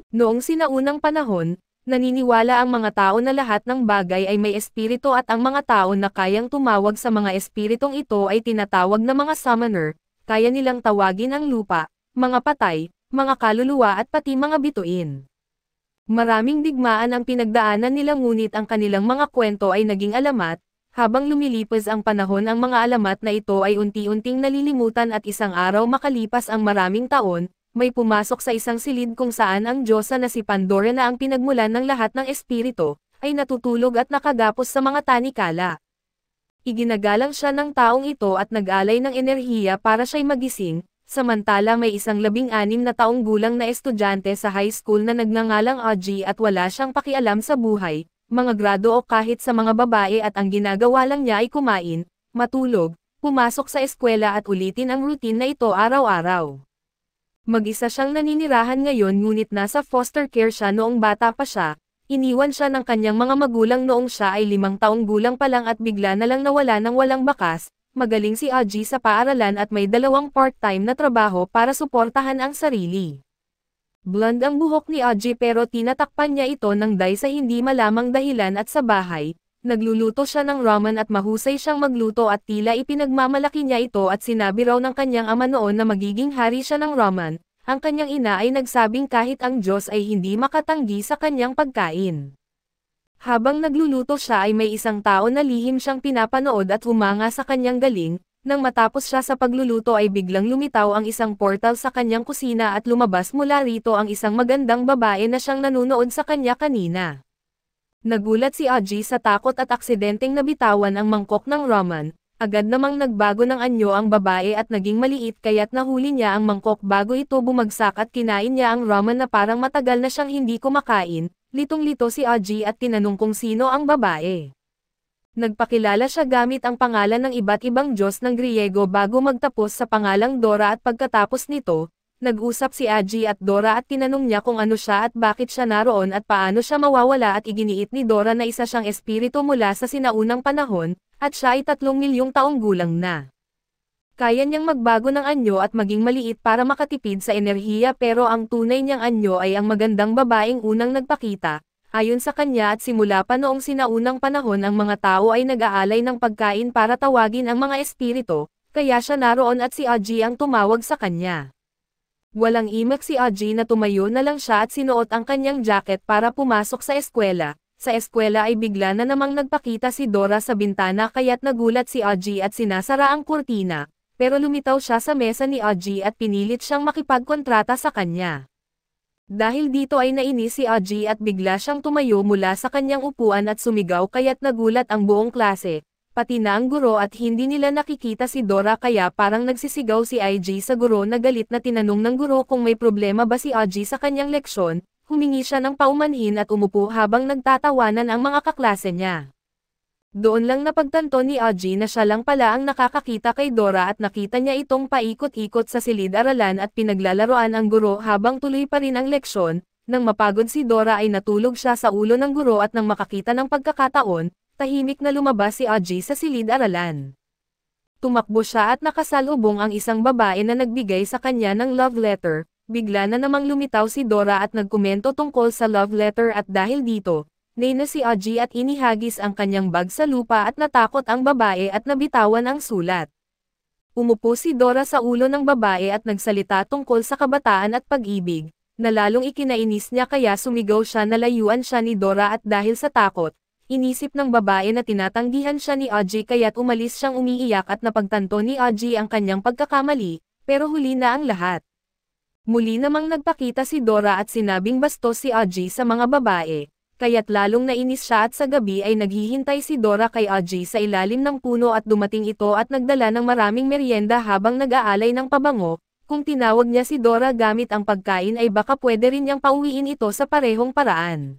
Noong sinaunang panahon, naniniwala ang mga tao na lahat ng bagay ay may espiritu at ang mga tao na kayang tumawag sa mga espiritong ito ay tinatawag na mga summoner, kaya nilang tawagin ang lupa, mga patay, mga kaluluwa at pati mga bituin. Maraming digmaan ang pinagdaanan nila ngunit ang kanilang mga kwento ay naging alamat, habang lumilipas ang panahon ang mga alamat na ito ay unti-unting nalilimutan at isang araw makalipas ang maraming taon, may pumasok sa isang silid kung saan ang Diyosa na si Pandora na ang pinagmulan ng lahat ng espiritu, ay natutulog at nakagapos sa mga tanikala. Iginagalang siya ng taong ito at nag-alay ng enerhiya para siya'y magising, samantala may isang 16 na taong gulang na estudyante sa high school na nagngangalang Audrey at wala siyang pakialam sa buhay, mga grado o kahit sa mga babae at ang ginagawa lang niya ay kumain, matulog, pumasok sa eskwela at ulitin ang routine na ito araw-araw. Mag-isa siyang naninirahan ngayon ngunit nasa foster care siya noong bata pa siya, iniwan siya ng kanyang mga magulang noong siya ay 5 taong gulang pa lang at bigla na lang nawala ng walang bakas, magaling si Audrey sa paaralan at may 2 part-time na trabaho para suportahan ang sarili. Blonde ang buhok ni Audrey pero tinatakpan niya ito ng dye sa hindi malamang dahilan at sa bahay, nagluluto siya ng ramen at mahusay siyang magluto at tila ipinagmamalaki niya ito at sinabi raw ng kanyang ama noon na magiging hari siya ng ramen, ang kanyang ina ay nagsabing kahit ang Diyos ay hindi makatanggi sa kanyang pagkain. Habang nagluluto siya ay may isang tao na lihim siyang pinapanood at humanga sa kanyang galing, nang matapos siya sa pagluluto ay biglang lumitaw ang isang portal sa kanyang kusina at lumabas mula rito ang isang magandang babae na siyang nanunood sa kanya kanina. Nagulat si Audrey sa takot at aksidenteng nabitawan ang mangkok ng ramen, agad namang nagbago ng anyo ang babae at naging maliit kaya't nahuli niya ang mangkok bago ito bumagsak at kinain niya ang ramen na parang matagal na siyang hindi kumakain, litong-lito si Audrey at tinanong kung sino ang babae. Nagpakilala siya gamit ang pangalan ng iba't ibang Diyos ng Griego bago magtapos sa pangalang Dora at pagkatapos nito, nag-usap si Audrey at Dora at tinanong niya kung ano siya at bakit siya naroon at paano siya mawawala at iginiit ni Dora na isa siyang espiritu mula sa sinaunang panahon, at siya ay 3 milyong taong gulang na. Kaya niyang magbago ng anyo at maging maliit para makatipid sa enerhiya pero ang tunay niyang anyo ay ang magandang babaeng unang nagpakita. Ayon sa kanya at simula pa noong sinaunang panahon ang mga tao ay nag-aalay ng pagkain para tawagin ang mga espiritu, kaya siya naroon at si Audrey ang tumawag sa kanya. Walang imak si Audrey na tumayo na lang siya at sinuot ang kanyang jacket para pumasok sa eskwela. Sa eskwela ay bigla na namang nagpakita si Dora sa bintana kaya't nagulat si Audrey at sinasara ang kurtina, pero lumitaw siya sa mesa ni Audrey at pinilit siyang makipagkontrata sa kanya. Dahil dito ay nainis si Audrey at bigla siyang tumayo mula sa kanyang upuan at sumigaw kaya't nagulat ang buong klase, pati na ang guro at hindi nila nakikita si Dora kaya parang nagsisigaw si Audrey sa guro na galit na tinanong ng guro kung may problema ba si Audrey sa kanyang leksyon, humingi siya ng paumanhin at umupo habang nagtatawanan ang mga kaklase niya. Doon lang napagtanto ni Audrey na siya lang pala ang nakakakita kay Dora at nakita niya itong paikot-ikot sa silid-aralan at pinaglalaroan ang guro habang tuloy pa rin ang leksyon. Nang mapagod si Dora ay natulog siya sa ulo ng guro at nang makakita ng pagkakataon, tahimik na lumabas si Audrey sa silid-aralan. Tumakbo siya at nakasalubong ang isang babae na nagbigay sa kanya ng love letter. Bigla na namang lumitaw si Dora at nagkomento tungkol sa love letter at dahil dito, na si Audrey at inihagis ang kanyang bag sa lupa at natakot ang babae at nabitawan ang sulat. Umupo si Dora sa ulo ng babae at nagsalita tungkol sa kabataan at pag-ibig, na lalong ikinainis niya kaya sumigaw siya na layuan siya ni Dora at dahil sa takot, inisip ng babae na tinatanggihan siya ni Audrey kaya't umalis siyang umiiyak at napagtanto ni Audrey ang kanyang pagkakamali, pero huli na ang lahat. Muli namang nagpakita si Dora at sinabing bastos si Audrey sa mga babae. Kaya't lalong nainis siya at sa gabi ay naghihintay si Dora kay Audrey sa ilalim ng puno at dumating ito at nagdala ng maraming merienda habang nag-aalay ng pabango, kung tinawag niya si Dora gamit ang pagkain ay baka pwede rin niyang pauwiin ito sa parehong paraan.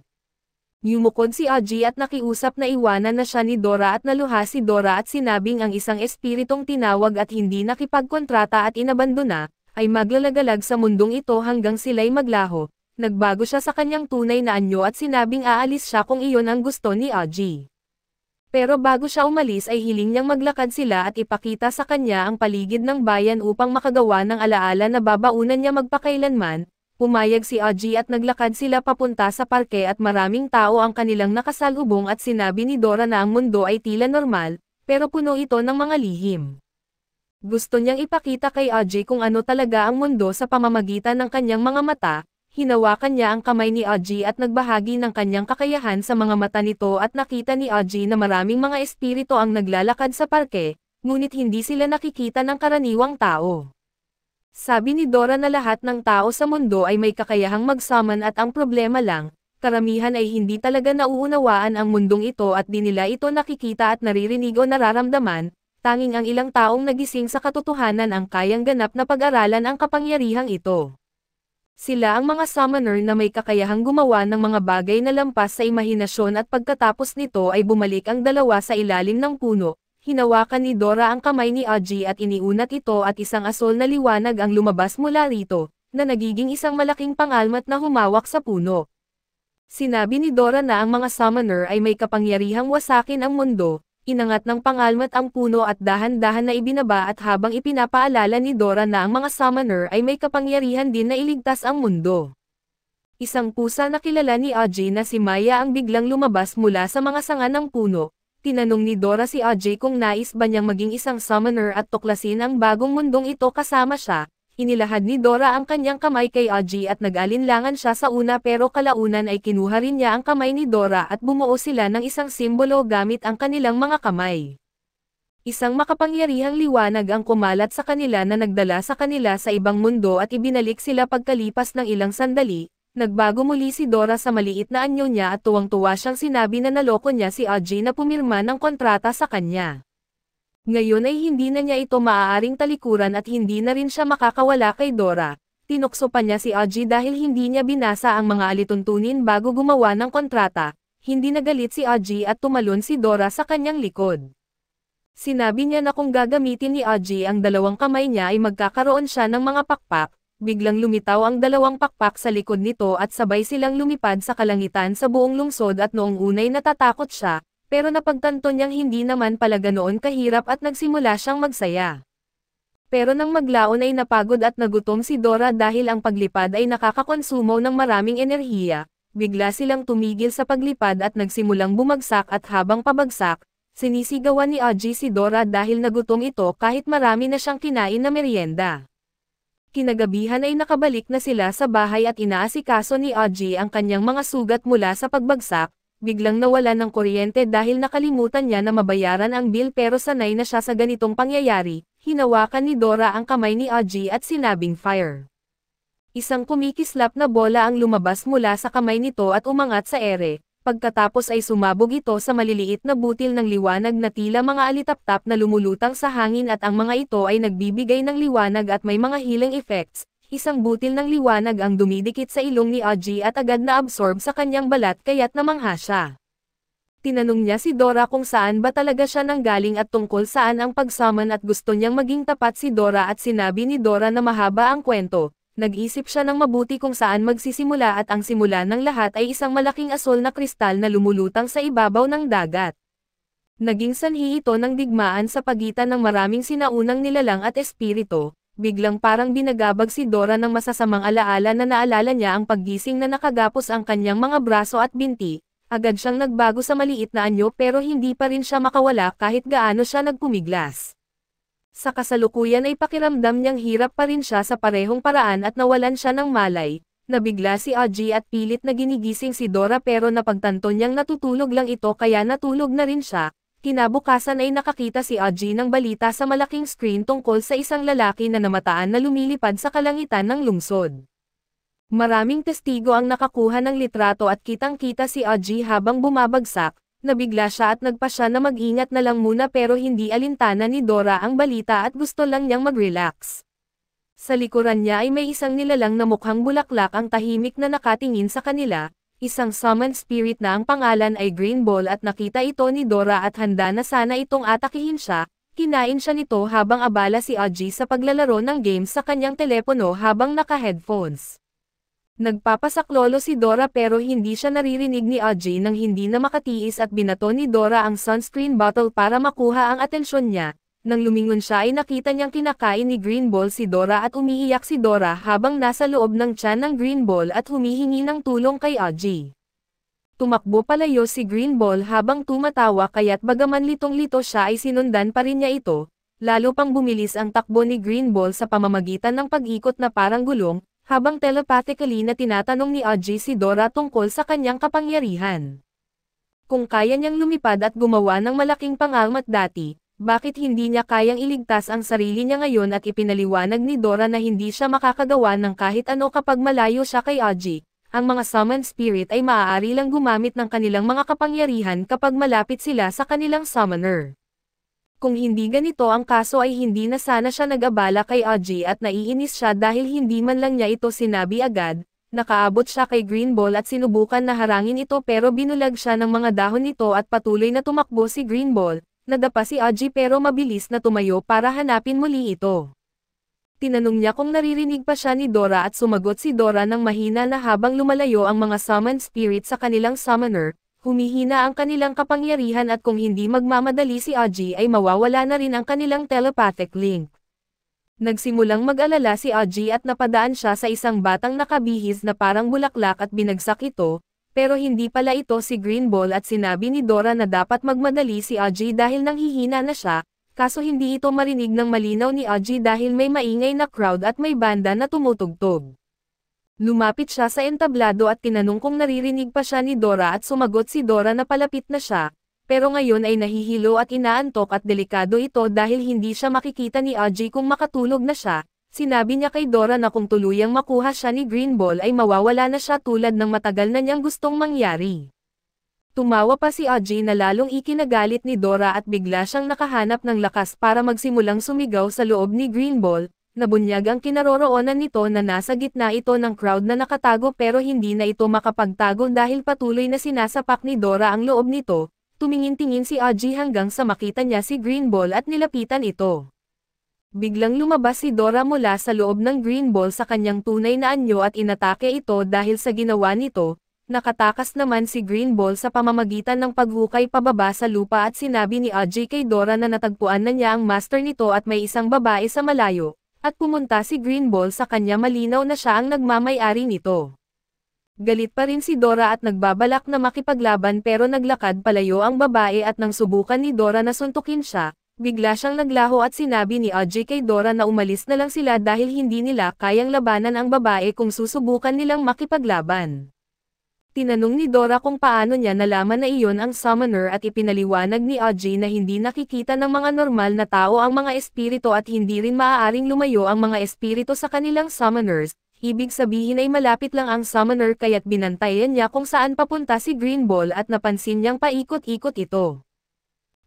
Yumukod si Audrey at nakiusap na iwanan na siya ni Dora at naluha si Dora at sinabing ang isang espiritong tinawag at hindi nakipagkontrata at inabandona, ay maglalagalag sa mundong ito hanggang sila'y maglaho. Nagbago siya sa kanyang tunay na anyo at sinabing aalis siya kung iyon ang gusto ni Audrey. Pero bago siya umalis ay hiling niyang maglakad sila at ipakita sa kanya ang paligid ng bayan upang makagawa ng alaala na babaunan niya magpakailanman, Pumayag si Audrey at naglakad sila papunta sa parke at maraming tao ang kanilang nakasalubong at sinabi ni Dora na ang mundo ay tila normal, pero puno ito ng mga lihim. Gusto niyang ipakita kay Audrey kung ano talaga ang mundo sa pamamagitan ng kanyang mga mata. Hinawakan niya ang kamay ni Audrey at nagbahagi ng kanyang kakayahan sa mga mata nito at nakita ni Audrey na maraming mga espiritu ang naglalakad sa parke, ngunit hindi sila nakikita ng karaniwang tao. Sabi ni Dora na lahat ng tao sa mundo ay may kakayahang mag-summon at ang problema lang, karamihan ay hindi talaga nauunawaan ang mundong ito at di nila ito nakikita at naririnig o nararamdaman, tanging ang ilang taong nagising sa katotohanan ang kayang ganap na pag-aralan ang kapangyarihang ito. Sila ang mga summoner na may kakayahang gumawa ng mga bagay na lampas sa imahinasyon at pagkatapos nito ay bumalik ang dalawa sa ilalim ng puno. Hinawakan ni Dora ang kamay ni Audrey at iniunat ito at isang asol na liwanag ang lumabas mula rito, na nagiging isang malaking pangalmat na humawak sa puno. Sinabi ni Dora na ang mga summoner ay may kapangyarihang wasakin ang mundo, inangat ng pangalmat ang puno at dahan-dahan na ibinaba at habang ipinapaalala ni Dora na ang mga summoner ay may kapangyarihan din na iligtas ang mundo. Isang pusa na kilala ni Audrey na si Maya ang biglang lumabas mula sa mga sanga ng puno. Tinanong ni Dora si Audrey kung nais ba niyang maging isang summoner at tuklasin ang bagong mundong ito kasama siya. Inilahad ni Dora ang kanyang kamay kay Audrey at nag-alinlangan siya sa una pero kalaunan ay kinuha rin niya ang kamay ni Dora at bumuo sila ng isang simbolo gamit ang kanilang mga kamay. Isang makapangyarihang liwanag ang kumalat sa kanila na nagdala sa kanila sa ibang mundo at ibinalik sila pagkalipas ng ilang sandali. Nagbago muli si Dora sa maliit na anyo niya at tuwang-tuwa siyang sinabi na naloko niya si Audrey na pumirma ng kontrata sa kanya. Ngayon ay hindi na niya ito maaaring talikuran at hindi na rin siya makakawala kay Dora. Tinukso pa niya si Audrey dahil hindi niya binasa ang mga alituntunin bago gumawa ng kontrata. Hindi nagalit si Audrey at tumalon si Dora sa kanyang likod. Sinabi niya na kung gagamitin ni Audrey ang dalawang kamay niya ay magkakaroon siya ng mga pakpak. Biglang lumitaw ang dalawang pakpak sa likod nito at sabay silang lumipad sa kalangitan sa buong lungsod at noong unay natatakot siya, pero napagtanto niyang hindi naman pala ganoon kahirap at nagsimula siyang magsaya. Pero nang maglaon ay napagod at nagutom si Dora dahil ang paglipad ay nakakakonsumo ng maraming enerhiya, bigla silang tumigil sa paglipad at nagsimulang bumagsak at habang pabagsak, sinisigawan ni Audrey si Dora dahil nagutom ito kahit marami na siyang kinain na merienda. Kinagabihan ay nakabalik na sila sa bahay at inaasikaso ni Audrey ang kanyang mga sugat mula sa pagbagsak, biglang nawala ng kuryente dahil nakalimutan niya na mabayaran ang bill pero sanay na siya sa ganitong pangyayari, hinawakan ni Dora ang kamay ni Audrey at sinabing fire. Isang kumikislap na bola ang lumabas mula sa kamay nito at umangat sa ere, pagkatapos ay sumabog ito sa maliliit na butil ng liwanag na tila mga alitaptap na lumulutang sa hangin at ang mga ito ay nagbibigay ng liwanag at may mga healing effects. Isang butil ng liwanag ang dumidikit sa ilong ni Audrey at agad na absorb sa kanyang balat kaya't namangha siya. Tinanong niya si Dora kung saan ba talaga siya nanggaling at tungkol saan ang pagsummon at gusto niyang maging tapat si Dora at sinabi ni Dora na mahaba ang kwento. Nag-isip siya ng mabuti kung saan magsisimula at ang simula ng lahat ay isang malaking asol na kristal na lumulutang sa ibabaw ng dagat. Naging sanhi ito ng digmaan sa pagitan ng maraming sinaunang nilalang at espiritu. Biglang parang binagabag si Dora ng masasamang alaala na naalala niya ang paggising na nakagapos ang kanyang mga braso at binti. Agad siyang nagbago sa maliit na anyo pero hindi pa rin siya makawala kahit gaano siya nagpumiglas. Sa kasalukuyan ay pakiramdam niyang hirap pa rin siya sa parehong paraan at nawalan siya ng malay. Nabigla si Audrey at pilit na ginigising si Dora pero napagtanto niyang natutulog lang ito kaya natulog na rin siya. Kinabukasan ay nakakita si Audrey ng balita sa malaking screen tungkol sa isang lalaki na namataan na lumilipad sa kalangitan ng lungsod. Maraming testigo ang nakakuha ng litrato at kitang-kita si Audrey habang bumabagsak. Nabigla siya at nagpasya na mag-ingat na lang muna pero hindi alintana ni Dora ang balita at gusto lang niyang mag-relax. Sa likuran niya ay may isang nilalang na mukhang bulaklak ang tahimik na nakatingin sa kanila, isang summoned spirit na ang pangalan ay Green Ball at nakita ito ni Dora at handa na sana itong atakihin siya, kinain siya nito habang abala si Audrey sa paglalaro ng games sa kanyang telepono habang naka-headphones. Nagpapasaklolo si Dora pero hindi siya naririnig ni Audrey nang hindi na makatiis at binato ni Dora ang sunscreen bottle para makuha ang atensyon niya. Nang lumingon siya ay nakita niyang kinakain ni Green Ball si Dora at umiiyak si Dora habang nasa loob ng tiyan ng Green Ball at humihingi ng tulong kay Aji. Tumakbo palayo si Green Ball habang tumatawa kaya't bagaman litong-lito siya ay sinundan pa rin niya ito, lalo pang bumilis ang takbo ni Green Ball sa pamamagitan ng pag-ikot na parang gulong, habang telepathically na tinatanong ni Aji si Dora tungkol sa kanyang kapangyarihan. Kung kaya niyang lumipad at gumawa ng malaking pangalmat dati, bakit hindi niya kayang iligtas ang sarili niya ngayon at ipinaliwanag ni Dora na hindi siya makakagawa ng kahit ano kapag malayo siya kay Aji? Ang mga summoned spirit ay maaari lang gumamit ng kanilang mga kapangyarihan kapag malapit sila sa kanilang summoner. Kung hindi ganito ang kaso ay hindi na sana siya nag-abala kay Aji at naiinis siya dahil hindi man lang niya ito sinabi agad. Nakaabot siya kay Green Ball at sinubukan na harangin ito pero binulag siya ng mga dahon nito at patuloy na tumakbo si Green Ball. Nadapa si Aji pero mabilis na tumayo para hanapin muli ito. Tinanong niya kung naririnig pa siya ni Dora at sumagot si Dora ng mahina na habang lumalayo ang mga summoned spirit sa kanilang summoner, humihina ang kanilang kapangyarihan at kung hindi magmamadali si Aji ay mawawala na rin ang kanilang telepathic link. Nagsimulang mag-alala si Aji at napadaan siya sa isang batang nakabihis na parang bulaklak at binagsak ito, pero hindi pala ito si Green Ball at sinabi ni Dora na dapat magmadali si Aji dahil nanghihina na siya, kaso hindi ito marinig ng malinaw ni Aji dahil may maingay na crowd at may banda na tumutugtog. Lumapit siya sa entablado at tinanong kung naririnig pa siya ni Dora at sumagot si Dora na palapit na siya, pero ngayon ay nahihilo at inaantok at delikado ito dahil hindi siya makikita ni Aji kung makatulog na siya. Sinabi niya kay Dora na kung tuluyang makuha siya ni Green Ball ay mawawala na siya tulad ng matagal na niyang gustong mangyari. Tumawa pa si Aji na lalong ikinagalit ni Dora at bigla siyang nakahanap ng lakas para magsimulang sumigaw sa loob ni Green Ball. Nabunyag ang kinaroroonan nito na nasa gitna ito ng crowd na nakatago pero hindi na ito makapagtago dahil patuloy na sinasapak ni Dora ang loob nito. Tumingin-tingin si Aji hanggang sa makita niya si Green Ball at nilapitan ito. Biglang lumabas si Dora mula sa loob ng Green Ball sa kanyang tunay na anyo at inatake ito dahil sa ginawa nito. Nakatakas naman si Green Ball sa pamamagitan ng paghukay pababa sa lupa at sinabi ni Aji kay Dora na natagpuan na niya ang master nito at may isang babae sa malayo, at pumunta si Green Ball sa kanya malinaw na siya ang nagmamay-ari nito. Galit pa rin si Dora at nagbabalak na makipaglaban pero naglakad palayo ang babae at nang subukan ni Dora na suntukin siya, bigla siyang naglaho at sinabi ni Aji kay Dora na umalis na lang sila dahil hindi nila kayang labanan ang babae kung susubukan nilang makipaglaban. Tinanong ni Dora kung paano niya nalaman na iyon ang summoner at ipinaliwanag ni Aji na hindi nakikita ng mga normal na tao ang mga espiritu at hindi rin maaaring lumayo ang mga espiritu sa kanilang summoners, ibig sabihin ay malapit lang ang summoner kaya't binantayan niya kung saan papunta si Green Ball at napansin niyang paikot-ikot ito.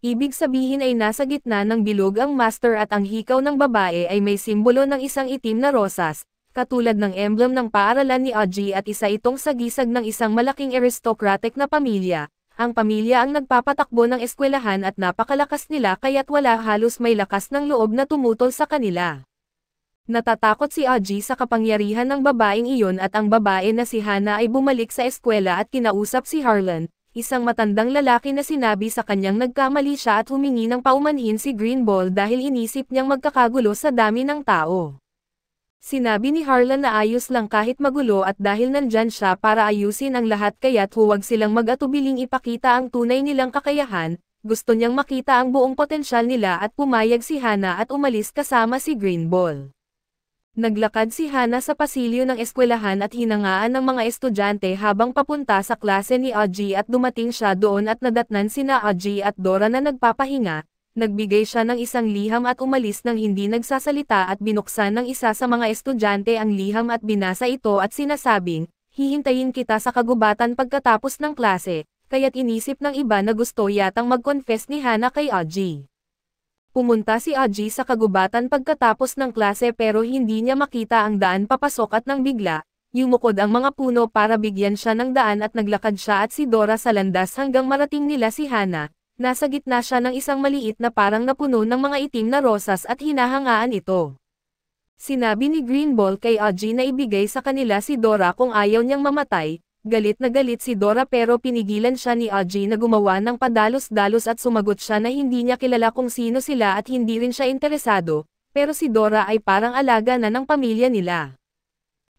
Ibig sabihin ay nasa gitna ng bilog ang master at ang hikaw ng babae ay may simbolo ng isang itim na rosas, katulad ng emblem ng paaralan ni Aji at isa itong sagisag ng isang malaking aristocratic na pamilya. Ang pamilya ang nagpapatakbo ng eskwelahan at napakalakas nila kaya't wala halos may lakas ng loob na tumutol sa kanila. Natatakot si Aji sa kapangyarihan ng babaeng iyon at ang babae na si Hana ay bumalik sa eskwela at kinausap si Harlan, isang matandang lalaki na sinabi sa kanyang nagkamali siya at humingi ng paumanhin si Green Ball dahil inisip niyang magkakagulo sa dami ng tao. Sinabi ni Harlan na ayos lang kahit magulo at dahil nandyan siya para ayusin ang lahat kaya't huwag silang mag-atubiling ipakita ang tunay nilang kakayahan, gusto niyang makita ang buong potensyal nila at pumayag si Hana at umalis kasama si Green Ball. Naglakad si Hana sa pasilyo ng eskwelahan at hinangaan ng mga estudyante habang papunta sa klase ni Aji at dumating siya doon at nadatnan sina Aji at Dora na nagpapahinga, nagbigay siya ng isang liham at umalis nang hindi nagsasalita at binuksan ng isa sa mga estudyante ang liham at binasa ito at sinasabing, hihintayin kita sa kagubatan pagkatapos ng klase, kaya't inisip ng iba na gusto yatang mag-confess ni Hana kay Aji. Pumunta si Aji sa kagubatan pagkatapos ng klase pero hindi niya makita ang daan papasok at nang bigla, yumukod ang mga puno para bigyan siya ng daan at naglakad siya at si Dora sa landas hanggang marating nila si Hana. Nasa gitna siya ng isang maliit na parang napuno ng mga itim na rosas at hinahangaan ito. Sinabi ni Green Ball kay Aji na ibigay sa kanila si Dora kung ayaw niyang mamatay, Galit na galit si Dora pero pinigilan siya ni Audrey na gumawa ng padalos-dalos at sumagot siya na hindi niya kilala kung sino sila at hindi rin siya interesado, pero si Dora ay parang alaga na ng pamilya nila.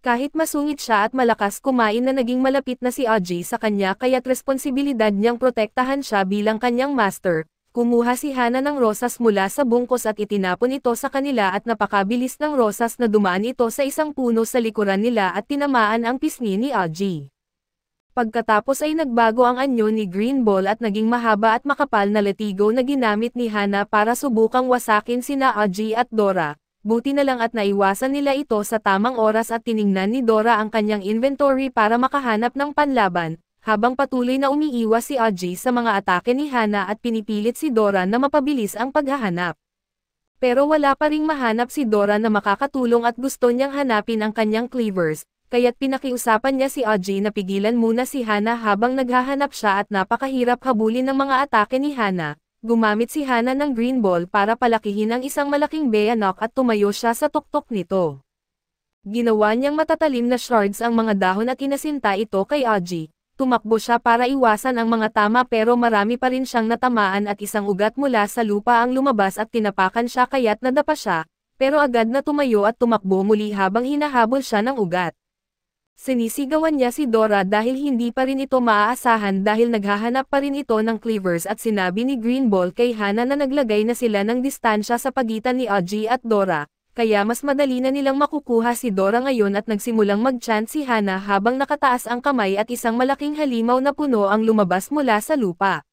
Kahit masungit siya at malakas kumain na naging malapit na si Audrey sa kanya kaya't responsibilidad niyang protektahan siya bilang kanyang master, kumuha si Hana ng rosas mula sa bungkos at itinapon ito sa kanila at napakabilis ng rosas na dumaan ito sa isang puno sa likuran nila at tinamaan ang pisngi ni Audrey. Pagkatapos ay nagbago ang anyo ni Green Ball at naging mahaba at makapal na latigo na ginamit ni Hana para subukang wasakin sina Audrey at Dora. Buti na lang at naiwasan nila ito sa tamang oras at tiningnan ni Dora ang kanyang inventory para makahanap ng panlaban, habang patuloy na umiiwas si Audrey sa mga atake ni Hana at pinipilit si Dora na mapabilis ang paghahanap. Pero wala pa ring mahanap si Dora na makakatulong at gusto niyang hanapin ang kanyang cleavers, kaya't pinakiusapan niya si Audrey na pigilan muna si Hana habang naghahanap siya at napakahirap habulin ng mga atake ni Hana. Gumamit si Hana ng green ball para palakihin ang isang malaking beanok at tumayo siya sa tuktok nito. Ginawa niyang matatalim na shards ang mga dahon at inasinta ito kay Audrey. Tumakbo siya para iwasan ang mga tama pero marami pa rin siyang natamaan at isang ugat mula sa lupa ang lumabas at tinapakan siya kaya't nadapa siya, pero agad na tumayo at tumakbo muli habang hinahabol siya ng ugat. Sinisigawan niya si Dora dahil hindi pa rin ito maaasahan dahil naghahanap pa rin ito ng cleavers at sinabi ni Green Ball kay Hana na naglagay na sila ng distansya sa pagitan ni Audrey at Dora, kaya mas madali na nilang makukuha si Dora ngayon at nagsimulang mag-chant si Hana habang nakataas ang kamay at isang malaking halimaw na puno ang lumabas mula sa lupa.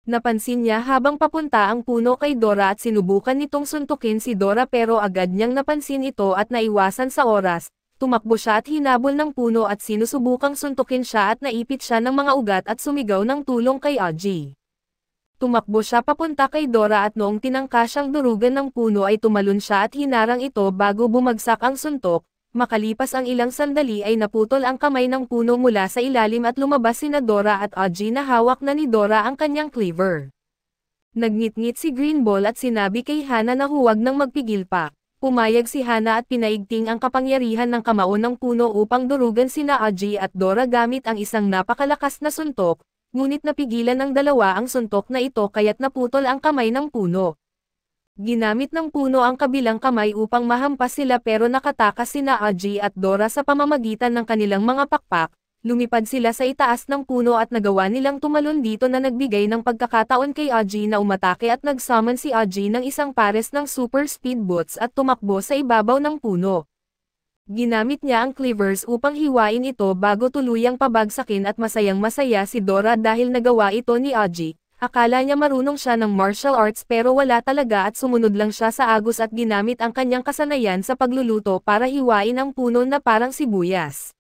Napansin niya habang papunta ang puno kay Dora at sinubukan nitong suntukin si Dora pero agad niyang napansin ito at naiwasan sa oras. Tumakbo siya at hinabol ng puno at sinusubukang suntukin siya at naipit siya ng mga ugat at sumigaw ng tulong kay Audrey. Tumakbo siya papunta kay Dora at noong tinangka siyang durugan ng puno ay tumalon siya at hinarang ito bago bumagsak ang suntok. Makalipas ang ilang sandali ay naputol ang kamay ng puno mula sa ilalim at lumabas sina Dora at Audrey na hawak na ni Dora ang kanyang cleaver. Nagngit-ngit si Green Ball at sinabi kay Hana na huwag nang magpigil pa. Pumayag si Hana at pinaigting ang kapangyarihan ng kamao ng puno upang durugan sina Audrey at Dora gamit ang isang napakalakas na suntok, ngunit napigilan ng dalawa ang suntok na ito kaya't naputol ang kamay ng puno. Ginamit ng puno ang kabilang kamay upang mahampas sila pero nakatakas sina Audrey at Dora sa pamamagitan ng kanilang mga pakpak. Lumipad sila sa itaas ng puno at nagawa nilang tumalon dito na nagbigay ng pagkakataon kay Audrey na umatake at nagsummon si Audrey ng isang pares ng super speed boots at tumakbo sa ibabaw ng puno. Ginamit niya ang cleavers upang hiwain ito bago tuluyang pabagsakin at masayang-masaya si Dora dahil nagawa ito ni Audrey. Akala niya marunong siya ng martial arts pero wala talaga at sumunod lang siya sa agos at ginamit ang kanyang kasanayan sa pagluluto para hiwain ang puno na parang sibuyas.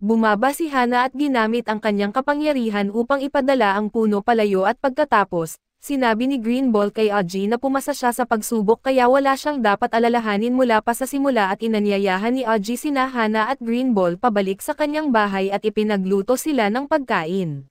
Bumaba si Hana at ginamit ang kanyang kapangyarihan upang ipadala ang puno palayo at pagkatapos, sinabi ni Green Ball kay Audrey na pumasa siya sa pagsubok kaya wala siyang dapat alalahanin mula pa sa simula at inanyayahan ni Audrey sina Hana at Green Ball pabalik sa kanyang bahay at ipinagluto sila ng pagkain.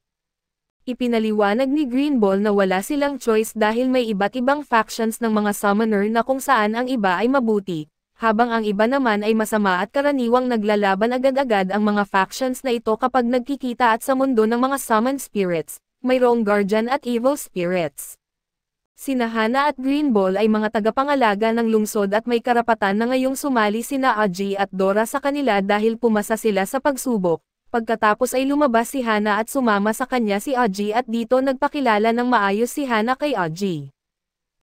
Ipinaliwanag ni Green Ball na wala silang choice dahil may iba't ibang factions ng mga summoner na kung saan ang iba ay mabuti, habang ang iba naman ay masama at karaniwang naglalaban agad-agad ang mga factions na ito kapag nagkikita at sa mundo ng mga summoned spirits, mayroong guardian at evil spirits. Sina Hana at Green Ball ay mga tagapangalaga ng lungsod at may karapatan na ngayong sumali sina Audrey at Dora sa kanila dahil pumasa sila sa pagsubok. Pagkatapos ay lumabas si Hana at sumama sa kanya si Audrey at dito nagpakilala ng maayos si Hana kay Audrey.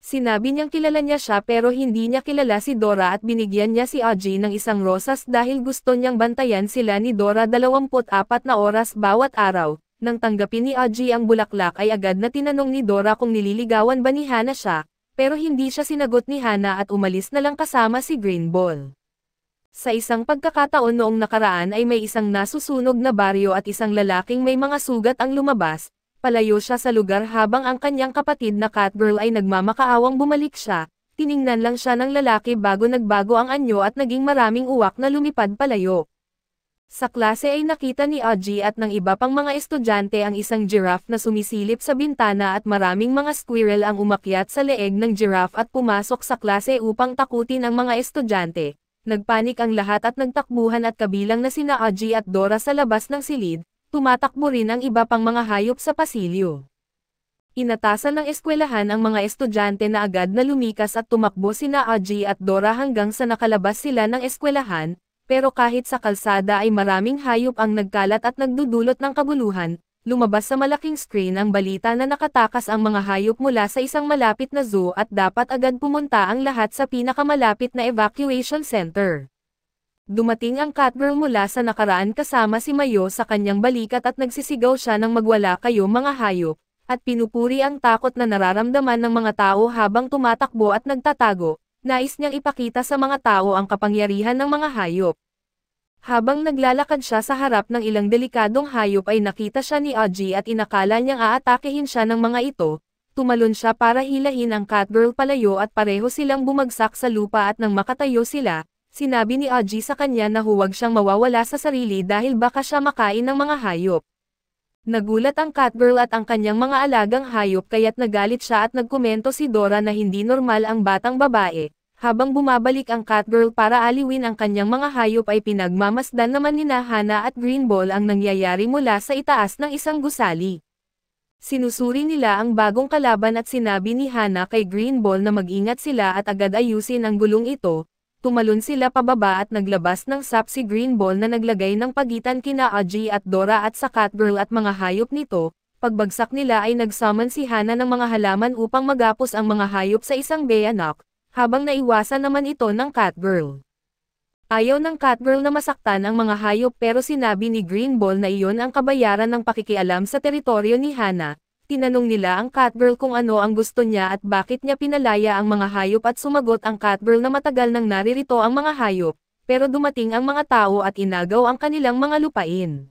Sinabi niyang kilala niya siya pero hindi niya kilala si Dora at binigyan niya si Audrey ng isang rosas dahil gusto niyang bantayan sila ni Dora 24 na oras bawat araw. Nang tanggapin ni Audrey ang bulaklak ay agad na tinanong ni Dora kung nililigawan ba ni Hana siya, pero hindi siya sinagot ni Hana at umalis na lang kasama si Green Ball. Sa isang pagkakataon noong nakaraan ay may isang nasusunog na baryo at isang lalaking may mga sugat ang lumabas. Palayo siya sa lugar habang ang kanyang kapatid na Catgirl ay nagmamakaawang bumalik siya, tiningnan lang siya ng lalaki bago nagbago ang anyo at naging maraming uwak na lumipad palayo. Sa klase ay nakita ni Audrey at ng iba pang mga estudyante ang isang giraffe na sumisilip sa bintana at maraming mga squirrel ang umakyat sa leeg ng giraffe at pumasok sa klase upang takutin ang mga estudyante. Nagpanik ang lahat at nagtakbuhan at kabilang na sina Aji at Dora sa labas ng silid, tumatakbo rin ang iba pang mga hayop sa pasilyo. Inatasan ng eskwelahan ang mga estudyante na agad na lumikas at tumakbo sina Aji at Dora hanggang sa nakalabas sila ng eskwelahan, pero kahit sa kalsada ay maraming hayop ang nagkalat at nagdudulot ng kabuluhan. Lumabas sa malaking screen ang balita na nakatakas ang mga hayop mula sa isang malapit na zoo at dapat agad pumunta ang lahat sa pinakamalapit na evacuation center. Dumating ang Catgirl mula sa nakaraan kasama si Mayo sa kanyang balikat at nagsisigaw siya ng magwala kayo mga hayop, at pinupuri ang takot na nararamdaman ng mga tao habang tumatakbo at nagtatago. Nais niyang ipakita sa mga tao ang kapangyarihan ng mga hayop. Habang naglalakad siya sa harap ng ilang delikadong hayop ay nakita siya ni Aji at inakala niyang aatakehin siya ng mga ito, tumalon siya para hilahin ang Catgirl palayo at pareho silang bumagsak sa lupa at nang makatayo sila, sinabi ni Aji sa kanya na huwag siyang mawawala sa sarili dahil baka siya makain ng mga hayop. Nagulat ang Catgirl at ang kanyang mga alagang hayop kaya't nagalit siya at nagkomento si Dora na hindi normal ang batang babae. Habang bumabalik ang Catgirl para aliwin ang kanyang mga hayop ay pinagmamasdan naman ni Hana at Greenball ang nangyayari mula sa itaas ng isang gusali. Sinusuri nila ang bagong kalaban at sinabi ni Hana kay Greenball na mag-ingat sila at agad ayusin ang gulong ito. Tumalon sila pababa at naglabas ng sap si Greenball na naglagay ng pagitan kina Aji at Dora at sa Catgirl at mga hayop nito. Pagbagsak nila ay nagsummon si Hana ng mga halaman upang magapos ang mga hayop sa isang bayonet. Habang naiwasan naman ito ng Catgirl. Ayaw ng Catgirl na masaktan ang mga hayop pero sinabi ni Greenball na iyon ang kabayaran ng pakikialam sa teritoryo ni Hana. Tinanong nila ang Catgirl kung ano ang gusto niya at bakit niya pinalaya ang mga hayop at sumagot ang Catgirl na matagal nang naririto ang mga hayop, pero dumating ang mga tao at inagaw ang kanilang mga lupain.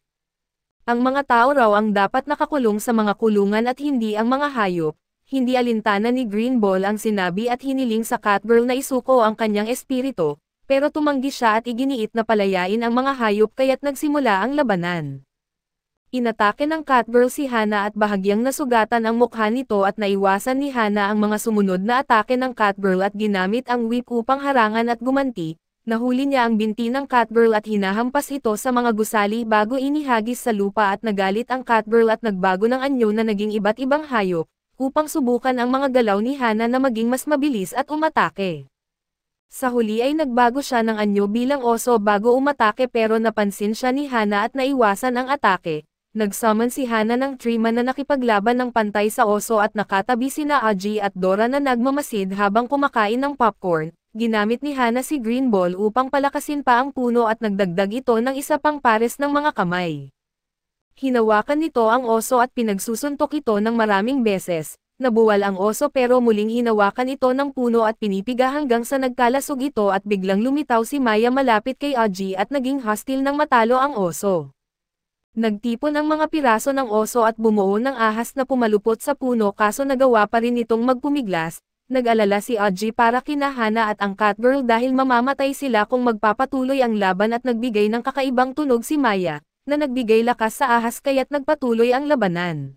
Ang mga tao raw ang dapat nakakulong sa mga kulungan at hindi ang mga hayop. Hindi alintana ni Greenball ang sinabi at hiniling sa Catgirl na isuko ang kanyang espiritu, pero tumanggi siya at iginiit na palayain ang mga hayop kaya't nagsimula ang labanan. Inatake ng Catgirl si Hana at bahagyang nasugatan ang mukha nito at naiwasan ni Hana ang mga sumunod na atake ng Catgirl at ginamit ang whip upang harangan at gumanti. Nahuli niya ang binti ng Catgirl at hinahampas ito sa mga gusali bago inihagis sa lupa at nagalit ang Catgirl at nagbago ng anyo na naging iba't ibang hayop, upang subukan ang mga galaw ni Hana na maging mas mabilis at umatake. Sa huli ay nagbago siya ng anyo bilang oso bago umatake pero napansin siya ni Hana at naiwasan ang atake. Nagsummon si Hana ng Treeman na nakipaglaban ng pantay sa oso at nakatabi sina Aji at Dora na nagmamasid habang kumakain ng popcorn. Ginamit ni Hana si Greenball upang palakasin pa ang puno at nagdagdag ito ng isa pang pares ng mga kamay. Hinawakan nito ang oso at pinagsusuntok ito ng maraming beses. Nabuwal ang oso pero muling hinawakan ito ng puno at pinipiga hanggang sa nagkalasog ito at biglang lumitaw si Maya malapit kay Aji at naging hostile nang matalo ang oso. Nagtipon ang mga piraso ng oso at bumuo ng ahas na pumalupot sa puno kaso nagawa pa rin itong magpumiglas. Nag-alala si Aji para kina Hana at ang Catgirl dahil mamamatay sila kung magpapatuloy ang laban at nagbigay ng kakaibang tunog si Maya, na nagbigay lakas sa ahas kaya't nagpatuloy ang labanan.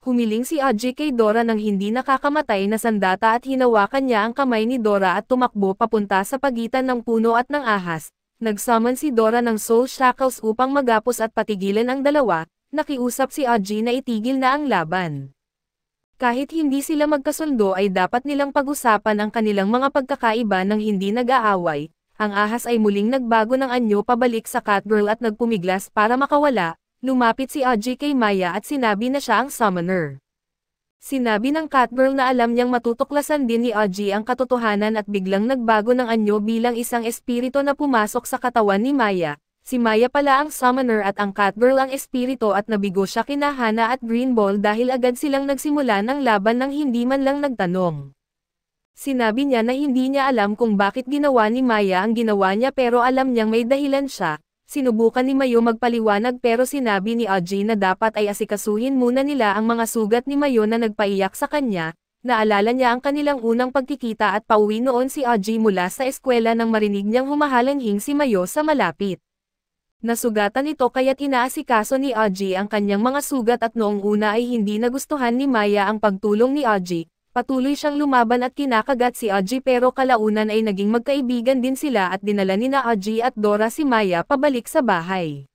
Humiling si Aji kay Dora nang hindi nakakamatay na sandata at hinawakan niya ang kamay ni Dora at tumakbo papunta sa pagitan ng puno at ng ahas. Nagsummon si Dora ng Soul Shackles upang magapos at patigilan ang dalawa, nakiusap si Aji na itigil na ang laban. Kahit hindi sila magkasundo ay dapat nilang pag-usapan ang kanilang mga pagkakaiba nang hindi nag-aaway. Ang ahas ay muling nagbago ng anyo pabalik sa Catgirl at nagpumiglas para makawala. Lumapit si Aji kay Maya at sinabi na siya ang summoner. Sinabi ng Catgirl na alam niyang matutuklasan din ni Aji ang katotohanan at biglang nagbago ng anyo bilang isang espiritu na pumasok sa katawan ni Maya. Si Maya pala ang summoner at ang Catgirl ang espiritu at nabigo siya kina Hana at Greenball dahil agad silang nagsimula ng laban nang hindi man lang nagtanong. Sinabi niya na hindi niya alam kung bakit ginawa ni Maya ang ginawa niya pero alam niyang may dahilan siya. Sinubukan ni Mayo magpaliwanag pero sinabi ni Aji na dapat ay asikasuhin muna nila ang mga sugat ni Mayo na nagpaiyak sa kanya. Naalala niya ang kanilang unang pagkikita at pauwi noon si Aji mula sa eskwela nang marinig niyang humahalanghing si Mayo sa malapit. Nasugatan ito kaya't inaasikaso ni Aji ang kanyang mga sugat at noong una ay hindi nagustuhan ni Maya ang pagtulong ni Aji. Patuloy siyang lumaban at kinakagat si Aji pero kalaunan ay naging magkaibigan din sila at dinala nina Aji at Dora si Maya pabalik sa bahay.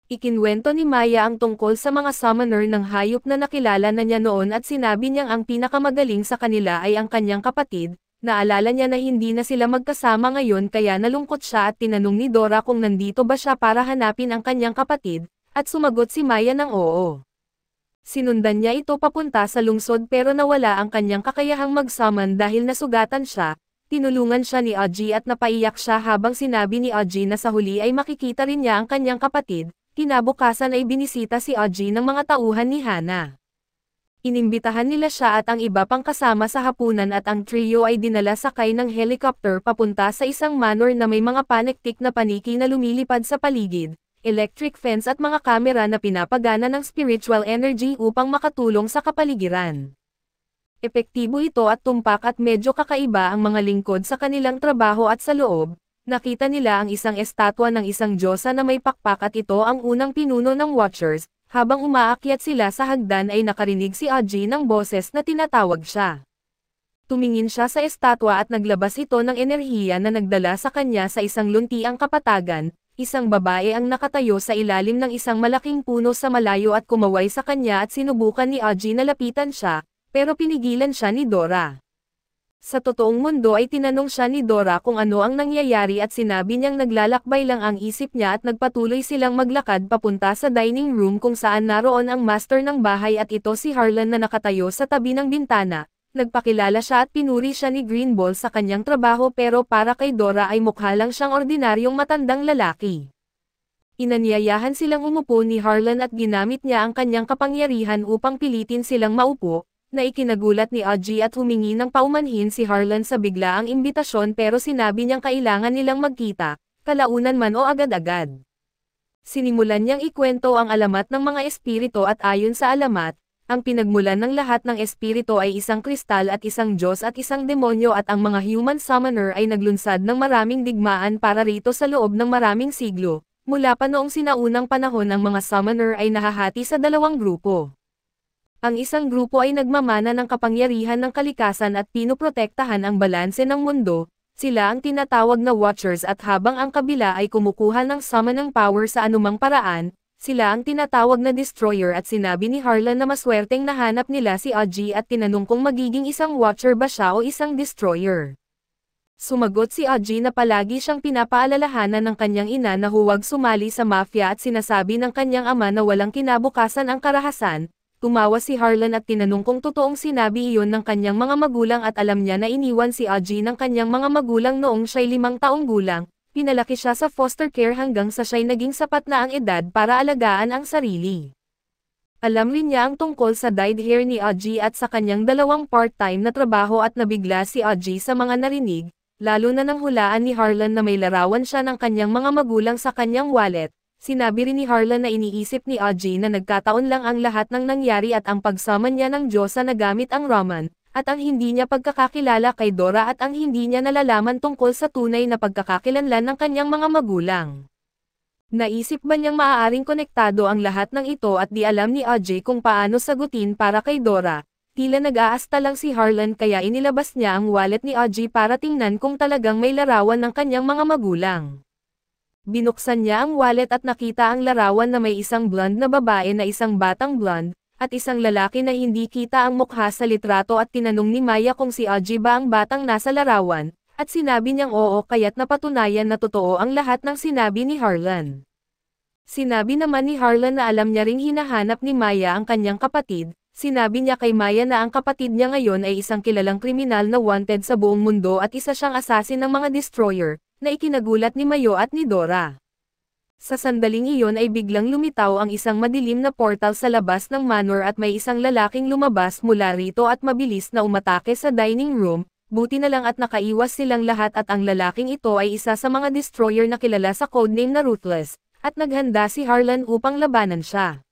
Ikinwento ni Maya ang tungkol sa mga summoner ng hayop na nakilala na niya noon at sinabi niyang ang pinakamagaling sa kanila ay ang kanyang kapatid. Naalala niya na hindi na sila magkasama ngayon kaya nalungkot siya at tinanong ni Dora kung nandito ba siya para hanapin ang kanyang kapatid, at sumagot si Maya ng oo. Sinundan niya ito papunta sa lungsod pero nawala ang kanyang kakayahang mag-summon dahil nasugatan siya. Tinulungan siya ni Aji at napaiyak siya habang sinabi ni Aji na sa huli ay makikita rin niya ang kanyang kapatid. Kinabukasan ay binisita si Aji ng mga tauhan ni Hana. Inimbitahan nila siya at ang iba pang kasama sa hapunan at ang trio ay dinala sakay ng helicopter papunta sa isang manor na may mga panektik na paniki na lumilipad sa paligid, electric fence at mga kamera na pinapagana ng spiritual energy upang makatulong sa kapaligiran. Epektibo ito at tumpak at medyo kakaiba ang mga lingkod sa kanilang trabaho at sa loob. Nakita nila ang isang estatwa ng isang diyosa na may pakpak at ito ang unang pinuno ng Watchers. Habang umaakyat sila sa hagdan ay nakarinig si Aji ng boses na tinatawag siya. Tumingin siya sa estatwa at naglabas ito ng enerhiya na nagdala sa kanya sa isang luntiang kapatagan. Isang babae ang nakatayo sa ilalim ng isang malaking puno sa malayo at kumaway sa kanya at sinubukan ni Aji na lapitan siya, pero pinigilan siya ni Dora. Sa totoong mundo ay tinanong siya ni Dora kung ano ang nangyayari at sinabi niyang naglalakbay lang ang isip niya at nagpatuloy silang maglakad papunta sa dining room kung saan naroon ang master ng bahay at ito si Harlan na nakatayo sa tabi ng bintana. Nagpakilala siya at pinuri siya ni Greenball sa kanyang trabaho pero para kay Dora ay mukha lang siyang ordinaryong matandang lalaki. Inanyayahan silang umupo ni Harlan at ginamit niya ang kanyang kapangyarihan upang pilitin silang maupo. Na ikinagulat ni Aji at humingi ng paumanhin si Harlan sa biglaang imbitasyon pero sinabi niyang kailangan nilang magkita, kalaunan man o agad-agad. Sinimulan niyang ikwento ang alamat ng mga espiritu at ayon sa alamat, ang pinagmulan ng lahat ng espiritu ay isang kristal at isang Diyos at isang demonyo at ang mga human summoner ay naglunsad ng maraming digmaan para rito sa loob ng maraming siglo. Mula pa noong sinaunang panahon ang mga summoner ay nahahati sa dalawang grupo. Ang isang grupo ay nagmamana ng kapangyarihan ng kalikasan at pinoprotektahan ang balanse ng mundo, sila ang tinatawag na Watchers at habang ang kabila ay kumukuha ng summoning power sa anumang paraan, sila ang tinatawag na Destroyer at sinabi ni Harlan na maswerteng nahanap nila si Aji at tinanong kung magiging isang Watcher ba siya o isang Destroyer. Sumagot si Aji na palagi siyang pinapaalalahanan ng kanyang ina na huwag sumali sa mafia at sinasabi ng kanyang ama na walang kinabukasan ang karahasan. Tumawa si Harlan at tinanong kung totoong sinabi iyon ng kanyang mga magulang at alam niya na iniwan si Aji ng kanyang mga magulang noong siya'y 5 taong gulang, pinalaki siya sa foster care hanggang sa siya'y naging sapat na ang edad para alagaan ang sarili. Alam rin niya ang tungkol sa dyed hair ni Aji at sa kanyang dalawang part-time na trabaho at nabigla si Aji sa mga narinig, lalo na nang hulaan ni Harlan na may larawan siya ng kanyang mga magulang sa kanyang wallet. Sinabi rin ni Harlan na iniisip ni Aji na nagkataon lang ang lahat ng nangyari at ang pagsaman niya ng Diyosa na gamit ang Raman, at ang hindi niya pagkakakilala kay Dora at ang hindi niya nalalaman tungkol sa tunay na pagkakakilanlan ng kanyang mga magulang. Naisip ba niyang maaaring konektado ang lahat ng ito at di alam ni Aji kung paano sagutin para kay Dora? Tila nag-aasta lang si Harlan kaya inilabas niya ang wallet ni Aji para tingnan kung talagang may larawan ng kanyang mga magulang. Binuksan niya ang wallet at nakita ang larawan na may isang blonde na babae na isang batang blonde, at isang lalaki na hindi kita ang mukha sa litrato at tinanong ni Maya kung si Aji ba ang batang nasa larawan, at sinabi niyang oo kaya't napatunayan na totoo ang lahat ng sinabi ni Harlan. Sinabi naman ni Harlan na alam niya ring hinahanap ni Maya ang kanyang kapatid, sinabi niya kay Maya na ang kapatid niya ngayon ay isang kilalang kriminal na wanted sa buong mundo at isa siyang assassin ng mga destroyer, na ikinagulat ni Mayo at ni Dora. Sa sandaling iyon ay biglang lumitaw ang isang madilim na portal sa labas ng manor at may isang lalaking lumabas mula rito at mabilis na umatake sa dining room, buti na lang at nakaiwas silang lahat at ang lalaking ito ay isa sa mga destroyer na kilala sa codename na Ruthless, at naghanda si Harlan upang labanan siya.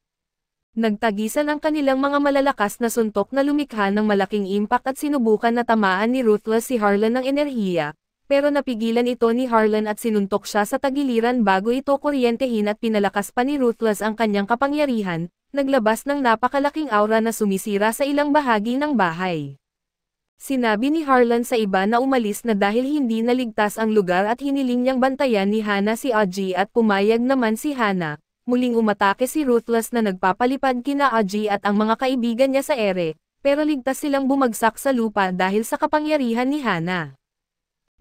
Nagtagisan ang kanilang mga malalakas na suntok na lumikha ng malaking impact at sinubukan na tamaan ni Ruthless si Harlan ng enerhiya. Pero napigilan ito ni Harlan at sinuntok siya sa tagiliran bago ito kuryentehin at pinalakas pa ni Ruthless ang kanyang kapangyarihan, naglabas ng napakalaking aura na sumisira sa ilang bahagi ng bahay. Sinabi ni Harlan sa iba na umalis na dahil hindi naligtas ang lugar at hiniling niyang bantayan ni Hana si Aji at pumayag naman si Hana. Muling umatake si Ruthless na nagpapalipad kina Aji at ang mga kaibigan niya sa ere, pero ligtas silang bumagsak sa lupa dahil sa kapangyarihan ni Hana.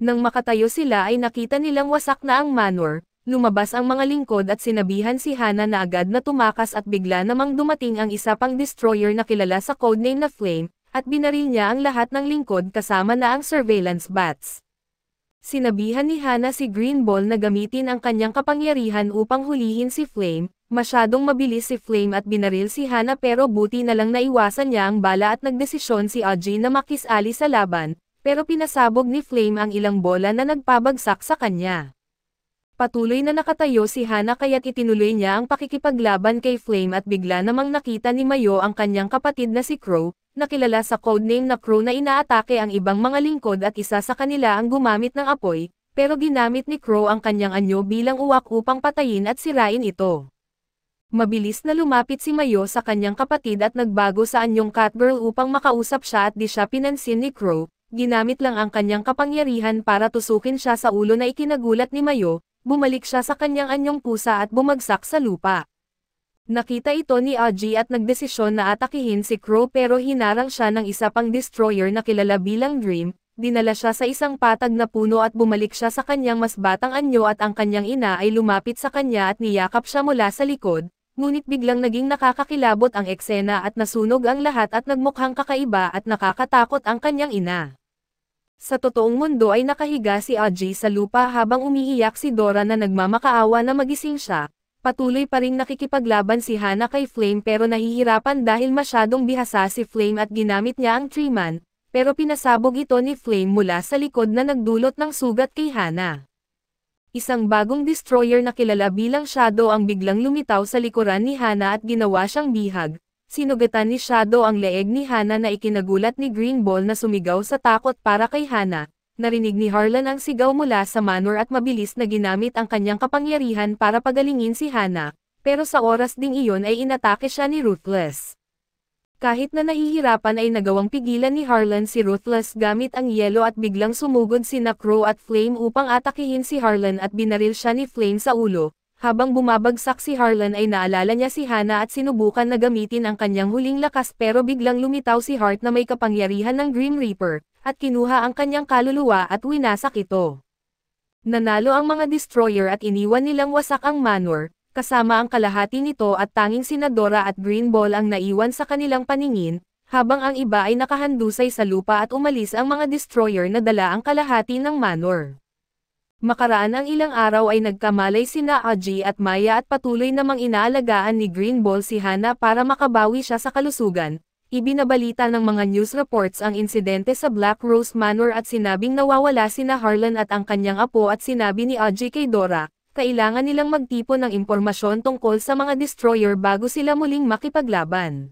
Nang makatayo sila ay nakita nilang wasak na ang manor, lumabas ang mga lingkod at sinabihan si Hana na agad na tumakas at bigla namang dumating ang isa pang destroyer na kilala sa codename na Flame, at binaril niya ang lahat ng lingkod kasama na ang surveillance bats. Sinabihan ni Hana si Green Ball na gamitin ang kanyang kapangyarihan upang hulihin si Flame, masyadong mabilis si Flame at binaril si Hana pero buti na lang naiwasan niya ang bala at nagdesisyon si Aji na makisali sa laban, pero pinasabog ni Flame ang ilang bola na nagpabagsak sa kanya. Patuloy na nakatayo si Hana kaya't itinuloy niya ang pakikipaglaban kay Flame at bigla namang nakita ni Mayo ang kanyang kapatid na si Crow, na kilala sa codename na Crow na inaatake ang ibang mga lingkod at isa sa kanila ang gumamit ng apoy, pero ginamit ni Crow ang kanyang anyo bilang uwak upang patayin at sirain ito. Mabilis na lumapit si Mayo sa kanyang kapatid at nagbago sa anyong Catgirl upang makausap siya at di siya pinansin ni Crow, ginamit lang ang kanyang kapangyarihan para tusukin siya sa ulo na ikinagulat ni Mayo, bumalik siya sa kanyang anyong pusa at bumagsak sa lupa. Nakita ito ni Aji at nagdesisyon na atakihin si Crow pero hinarang siya ng isa pang destroyer na kilala bilang Dream, dinala siya sa isang patag na puno at bumalik siya sa kanyang mas batang anyo at ang kanyang ina ay lumapit sa kanya at niyakap siya mula sa likod, ngunit biglang naging nakakakilabot ang eksena at nasunog ang lahat at nagmukhang kakaiba at nakakatakot ang kanyang ina. Sa totoong mundo ay nakahiga si Aji sa lupa habang umiiyak si Dora na nagmamakaawa na magising siya. Patuloy pa ring nakikipaglaban si Hana kay Flame pero nahihirapan dahil masyadong bihasa si Flame at ginamit niya ang Tree-Man, pero pinasabog ito ni Flame mula sa likod na nagdulot ng sugat kay Hana. Isang bagong destroyer na kilala bilang Shadow ang biglang lumitaw sa likuran ni Hana at ginawa siyang bihag. Sinugatan ni Shadow ang leeg ni Hana na ikinagulat ni Green Ball na sumigaw sa takot para kay Hana. Narinig ni Harlan ang sigaw mula sa manor at mabilis na ginamit ang kanyang kapangyarihan para pagalingin si Hana, pero sa oras ding iyon ay inatake siya ni Ruthless. Kahit na nahihirapan ay nagawang pigilan ni Harlan si Ruthless gamit ang yelo at biglang sumugod sina Crow at Flame upang atakihin si Harlan at binaril siya ni Flame sa ulo. Habang bumabagsak si Harlan ay naalala niya si Hana at sinubukan na gamitin ang kanyang huling lakas pero biglang lumitaw si Heart na may kapangyarihan ng Grim Reaper, at kinuha ang kanyang kaluluwa at winasak ito. Nanalo ang mga destroyer at iniwan nilang wasak ang manor, kasama ang kalahati nito at tanging sina Dora at Green Ball ang naiwan sa kanilang paningin, habang ang iba ay nakahandusay sa lupa at umalis ang mga destroyer na dala ang kalahati ng manor. Makaraan ang ilang araw ay nagkamalay sina Aji at Maya at patuloy namang inaalagaan ni Green Ball si Hana para makabawi siya sa kalusugan. Ibinabalita ng mga news reports ang insidente sa Black Rose Manor at sinabing nawawala sina Harlan at ang kanyang apo at sinabi ni Aji kay Dora, kailangan nilang magtipon ng impormasyon tungkol sa mga destroyer bago sila muling makipaglaban.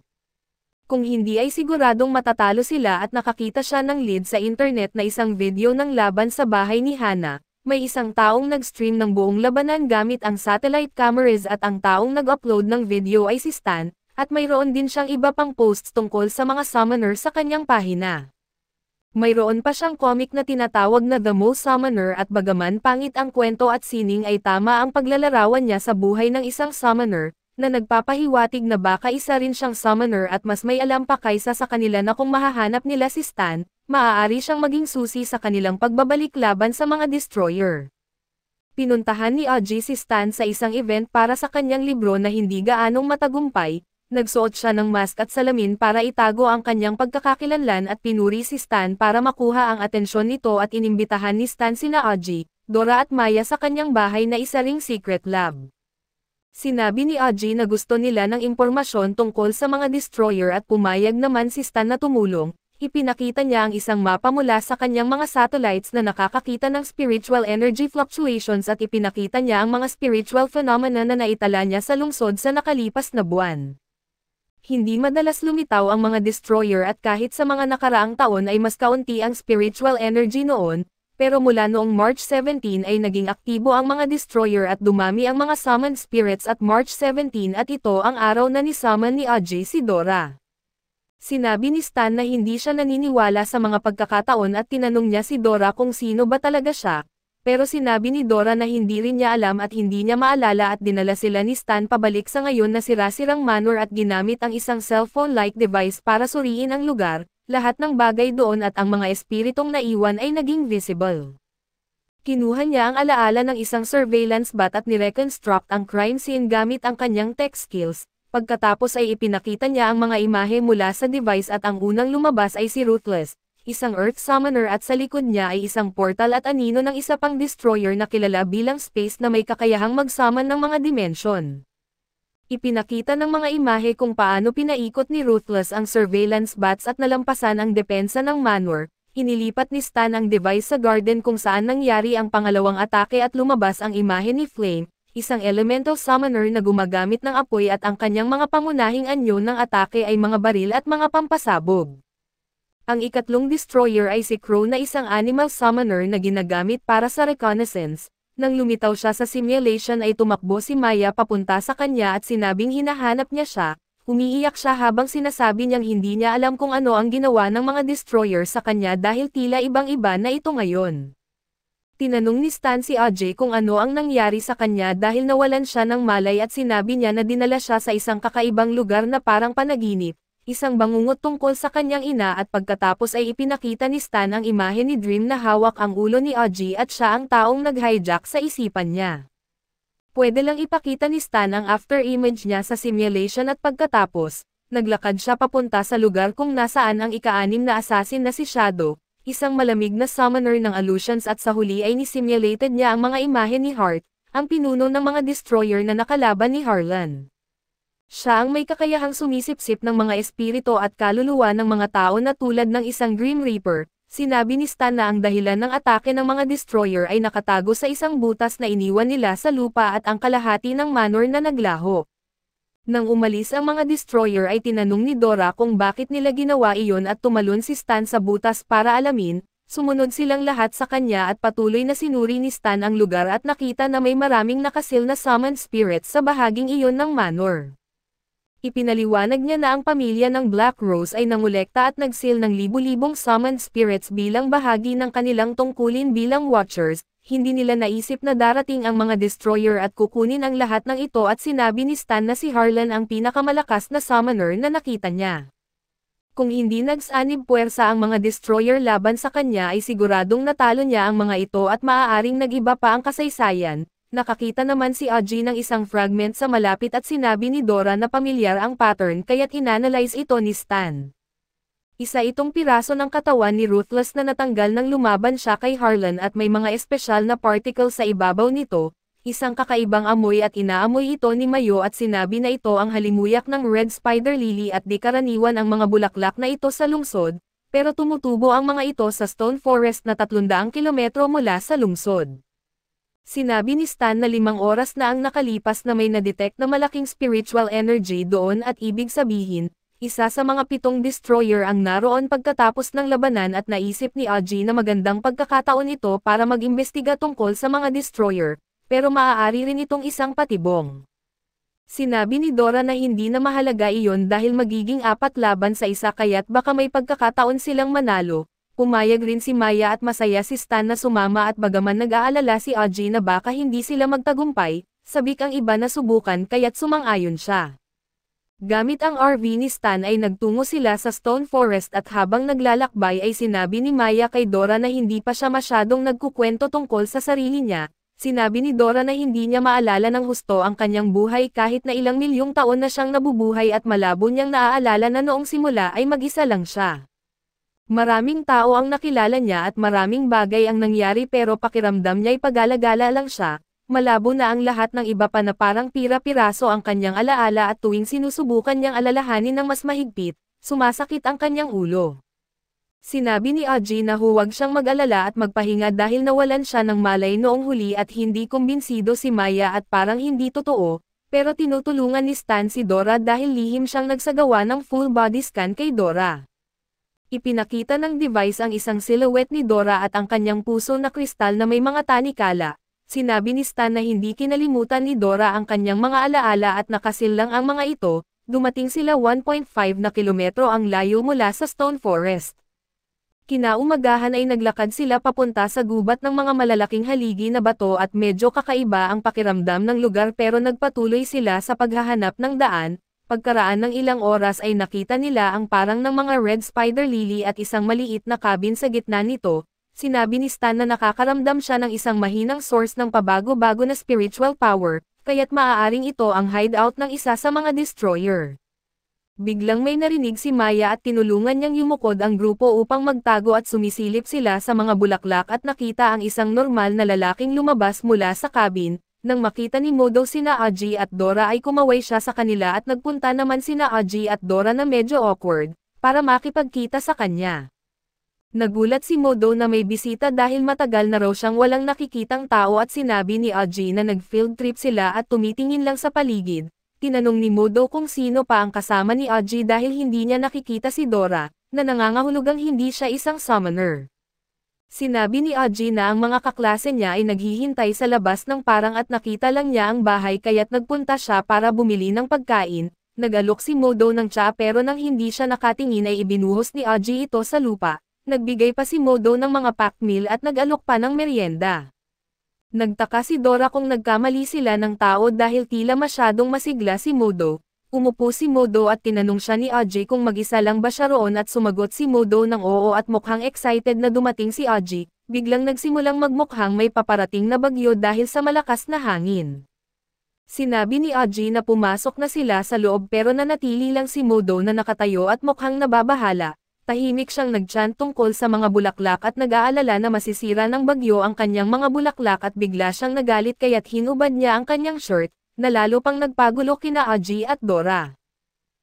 Kung hindi ay siguradong matatalo sila at nakakita siya ng lead sa internet na isang video ng laban sa bahay ni Hana. May isang taong nag-stream ng buong labanan gamit ang satellite cameras at ang taong nag-upload ng video ay si Stan, at mayroon din siyang iba pang posts tungkol sa mga summoner sa kanyang pahina. Mayroon pa siyang comic na tinatawag na The Most Summoner at bagaman pangit ang kwento at sining ay tama ang paglalarawan niya sa buhay ng isang summoner, na nagpapahiwatig na baka isa rin siyang summoner at mas may alam pa kaysa sa kanila na kung mahahanap nila si Stan, maaari siyang maging susi sa kanilang pagbabalik laban sa mga destroyer. Pinuntahan ni Aji si Stan sa isang event para sa kanyang libro na hindi gaanong matagumpay, nagsuot siya ng mask at salamin para itago ang kanyang pagkakakilanlan at pinuri si Stan para makuha ang atensyon nito at inimbitahan ni Stan sina Aji, Dora at Maya sa kanyang bahay na isa ring secret lab. Sinabi ni Aji na gusto nila ng impormasyon tungkol sa mga destroyer at pumayag naman si Stan na tumulong. Ipinakita niya ang isang mapa mula sa kanyang mga satellites na nakakakita ng spiritual energy fluctuations at ipinakita niya ang mga spiritual phenomena na naitala niya sa lungsod sa nakalipas na buwan. Hindi madalas lumitaw ang mga destroyer at kahit sa mga nakaraang taon ay mas kaunti ang spiritual energy noon, pero mula noong March 17 ay naging aktibo ang mga destroyer at dumami ang mga summoned spirits at March 17 at ito ang araw na ni-summon ni Aji si Dora. Sinabi ni Stan na hindi siya naniniwala sa mga pagkakataon at tinanong niya si Dora kung sino ba talaga siya, pero sinabi ni Dora na hindi rin niya alam at hindi niya maalala at dinala sila ni Stan pabalik sa ngayon na sira-sirang manor at ginamit ang isang cellphone-like device para suriin ang lugar, lahat ng bagay doon at ang mga espiritong naiwan ay naging visible. Kinuha niya ang alaala ng isang surveillance bot at nireconstruct ang crime scene gamit ang kanyang tech skills, pagkatapos ay ipinakita niya ang mga imahe mula sa device at ang unang lumabas ay si Ruthless, isang Earth Summoner at sa likod niya ay isang portal at anino ng isa pang destroyer na kilala bilang Space na may kakayahang magsaman ng mga dimensyon. Ipinakita ng mga imahe kung paano pinaikot ni Ruthless ang surveillance bots at nalampasan ang depensa ng manor. Inilipat ni Stan ang device sa garden kung saan nangyari ang pangalawang atake at lumabas ang imahe ni Flame, isang elemental summoner na gumagamit ng apoy at ang kanyang mga pangunahing anyo ng atake ay mga baril at mga pampasabog. Ang ikatlong destroyer ay si Crow na isang animal summoner na ginagamit para sa reconnaissance. Nang lumitaw siya sa simulation ay tumakbo si Maya papunta sa kanya at sinabing hinahanap niya siya. Umiiyak siya habang sinasabi niyang hindi niya alam kung ano ang ginawa ng mga destroyer sa kanya dahil tila ibang-iba na ito ngayon. Tinanong ni Stan si Ajay kung ano ang nangyari sa kanya dahil nawalan siya ng malay at sinabi niya na dinala siya sa isang kakaibang lugar na parang panaginip. Isang bangungot tungkol sa kanyang ina at pagkatapos ay ipinakita ni Stan ang imahe ni Dream na hawak ang ulo ni Aji at siya ang taong nag-hijack sa isipan niya. Pwede lang ipakita ni Stan ang after image niya sa simulation at pagkatapos, naglakad siya papunta sa lugar kung nasaan ang ika-6 na assassin na si Shadow, isang malamig na summoner ng illusions at sa huli ay nisimulated niya ang mga imahe ni Heart, ang pinuno ng mga destroyer na nakalaban ni Harlan. Siya ang may kakayahang sumisipsip ng mga espiritu at kaluluwa ng mga tao na tulad ng isang Grim Reaper. Sinabi ni Stan na ang dahilan ng atake ng mga destroyer ay nakatago sa isang butas na iniwan nila sa lupa at ang kalahati ng manor na naglaho. Nang umalis ang mga destroyer ay tinanong ni Dora kung bakit nila ginawa iyon at tumalon si Stan sa butas para alamin. Sumunod silang lahat sa kanya at patuloy na sinuri ni Stan ang lugar at nakita na may maraming nakasil na summoned spirits sa bahaging iyon ng manor. Ipinaliwanag niya na ang pamilya ng Black Rose ay nangolekta at nagsil ng libu-libong summoned spirits bilang bahagi ng kanilang tungkulin bilang Watchers. Hindi nila naisip na darating ang mga destroyer at kukunin ang lahat ng ito at sinabi ni Stan na si Harlan ang pinakamalakas na summoner na nakita niya. Kung hindi nagsanib puwersa ang mga destroyer laban sa kanya ay siguradong natalo niya ang mga ito at maaaring nag-iba pa ang kasaysayan. Nakakita naman si Aji ng isang fragment sa malapit at sinabi ni Dora na pamilyar ang pattern kaya't inanalyze ito ni Stan. Isa itong piraso ng katawan ni Ruthless na natanggal nang lumaban siya kay Harlan at may mga espesyal na particle sa ibabaw nito, isang kakaibang amoy at inaamoy ito ni Mayo at sinabi na ito ang halimuyak ng Red Spider Lily at di karaniwan ang mga bulaklak na ito sa lungsod, pero tumutubo ang mga ito sa Stone Forest na 300 kilometro mula sa lungsod. Sinabi ni Stan na 5 oras na ang nakalipas na may na-detect na malaking spiritual energy doon at ibig sabihin, isa sa mga 7 destroyer ang naroon pagkatapos ng labanan at naisip ni Aji na magandang pagkakataon ito para mag-imbestiga tungkol sa mga destroyer, pero maaari rin itong isang patibong. Sinabi ni Dora na hindi na mahalaga iyon dahil magiging 4 laban sa isa kaya't baka may pagkakataon silang manalo. Pumayag rin si Maya at masaya si Stan na sumama at bagaman nag-aalala si Aji na baka hindi sila magtagumpay, sabik ang iba na subukan kaya't sumang-ayon siya. Gamit ang RV ni Stan ay nagtungo sila sa Stone Forest at habang naglalakbay ay sinabi ni Maya kay Dora na hindi pa siya masyadong nagkukwento tungkol sa sarili niya. Sinabi ni Dora na hindi niya maalala ng husto ang kanyang buhay kahit na ilang milyong taon na siyang nabubuhay at malabo niyang naaalala na noong simula ay mag-isa lang siya. Maraming tao ang nakilala niya at maraming bagay ang nangyari pero pakiramdam niya'y pag-alagala lang siya, malabo na ang lahat ng iba pa na parang pira-piraso ang kanyang alaala at tuwing sinusubukan niyang alalahanin ng mas mahigpit, sumasakit ang kanyang ulo. Sinabi ni Aji na huwag siyang mag-alala at magpahinga dahil nawalan siya ng malay noong huli at hindi kumbinsido si Maya at parang hindi totoo, pero tinutulungan ni Stan si Dora dahil lihim siyang nagsagawa ng full body scan kay Dora. Ipinakita ng device ang isang silhouette ni Dora at ang kanyang puso na kristal na may mga tanikala. Sinabi ni Stan na hindi kinalimutan ni Dora ang kanyang mga alaala at nakasil lang ang mga ito, dumating sila 1.5 na kilometro ang layo mula sa Stone Forest. Kinaumagahan ay naglakad sila papunta sa gubat ng mga malalaking haligi na bato at medyo kakaiba ang pakiramdam ng lugar pero nagpatuloy sila sa paghahanap ng daan. Pagkaraan ng ilang oras ay nakita nila ang parang ng mga red spider lily at isang maliit na cabin sa gitna nito. Sinabi ni Stan na nakakaramdam siya ng isang mahinang source ng pabago-bago na spiritual power, kaya't maaaring ito ang hideout ng isa sa mga destroyer. Biglang may narinig si Maya at tinulungan niyang yumukod ang grupo upang magtago at sumisilip sila sa mga bulaklak at nakita ang isang normal na lalaking lumabas mula sa cabin. Nang makita ni Modo sina Aji at Dora ay kumaway siya sa kanila at nagpunta naman sina Aji at Dora na medyo awkward, para makipagkita sa kanya. Nagulat si Modo na may bisita dahil matagal na raw siyang walang nakikitang tao at sinabi ni Aji na nag-field trip sila at tumitingin lang sa paligid. Tinanong ni Modo kung sino pa ang kasama ni Aji dahil hindi niya nakikita si Dora, na nangangahulugang hindi siya isang summoner. Sinabi ni Aji na ang mga kaklase niya ay naghihintay sa labas ng parang at nakita lang niya ang bahay kaya't nagpunta siya para bumili ng pagkain. Nag-alok si Modo ng tsa pero nang hindi siya nakatingin ay ibinuhos ni Aji ito sa lupa. Nagbigay pa si Modo ng mga packed meal at nag-alok pa ng merienda. Nagtaka si Dora kung nagkamali sila ng tao dahil tila masyadong masigla si Modo. Umupo si Modo at tinanong siya ni Aji kung mag-isa lang ba siya roon at sumagot si Modo ng oo at mukhang excited na dumating si Aji. Biglang nagsimulang magmukhang may paparating na bagyo dahil sa malakas na hangin. Sinabi ni Aji na pumasok na sila sa loob pero nanatili lang si Modo na nakatayo at mukhang nababahala. Tahimik siyang nag-chant tungkol sa mga bulaklak at nag-aalala na masisira ng bagyo ang kanyang mga bulaklak at bigla siyang nagalit kaya't hinubad niya ang kanyang shirt, na lalo pang nagpagulo kina Aji at Dora.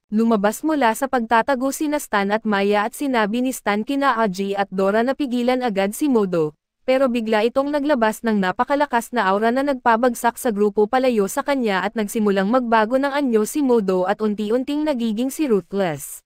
Lumabas mula sa pagtatago sina Stan at Maya at sinabi ni Stan kina Aji at Dora na pigilan agad si Modo, pero bigla itong naglabas ng napakalakas na aura na nagpabagsak sa grupo palayo sa kanya at nagsimulang magbago ng anyo si Modo at unti-unting nagiging si Ruthless.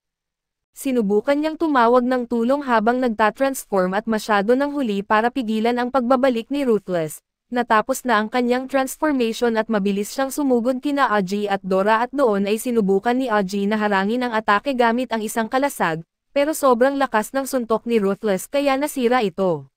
Sinubukan niyang tumawag ng tulong habang nagtatransform at masyado ng huli para pigilan ang pagbabalik ni Ruthless. Natapos na ang kanyang transformation at mabilis siyang sumugod kina Aji at Dora at doon ay sinubukan ni Aji na harangin ang atake gamit ang isang kalasag, pero sobrang lakas ng suntok ni Ruthless kaya nasira ito.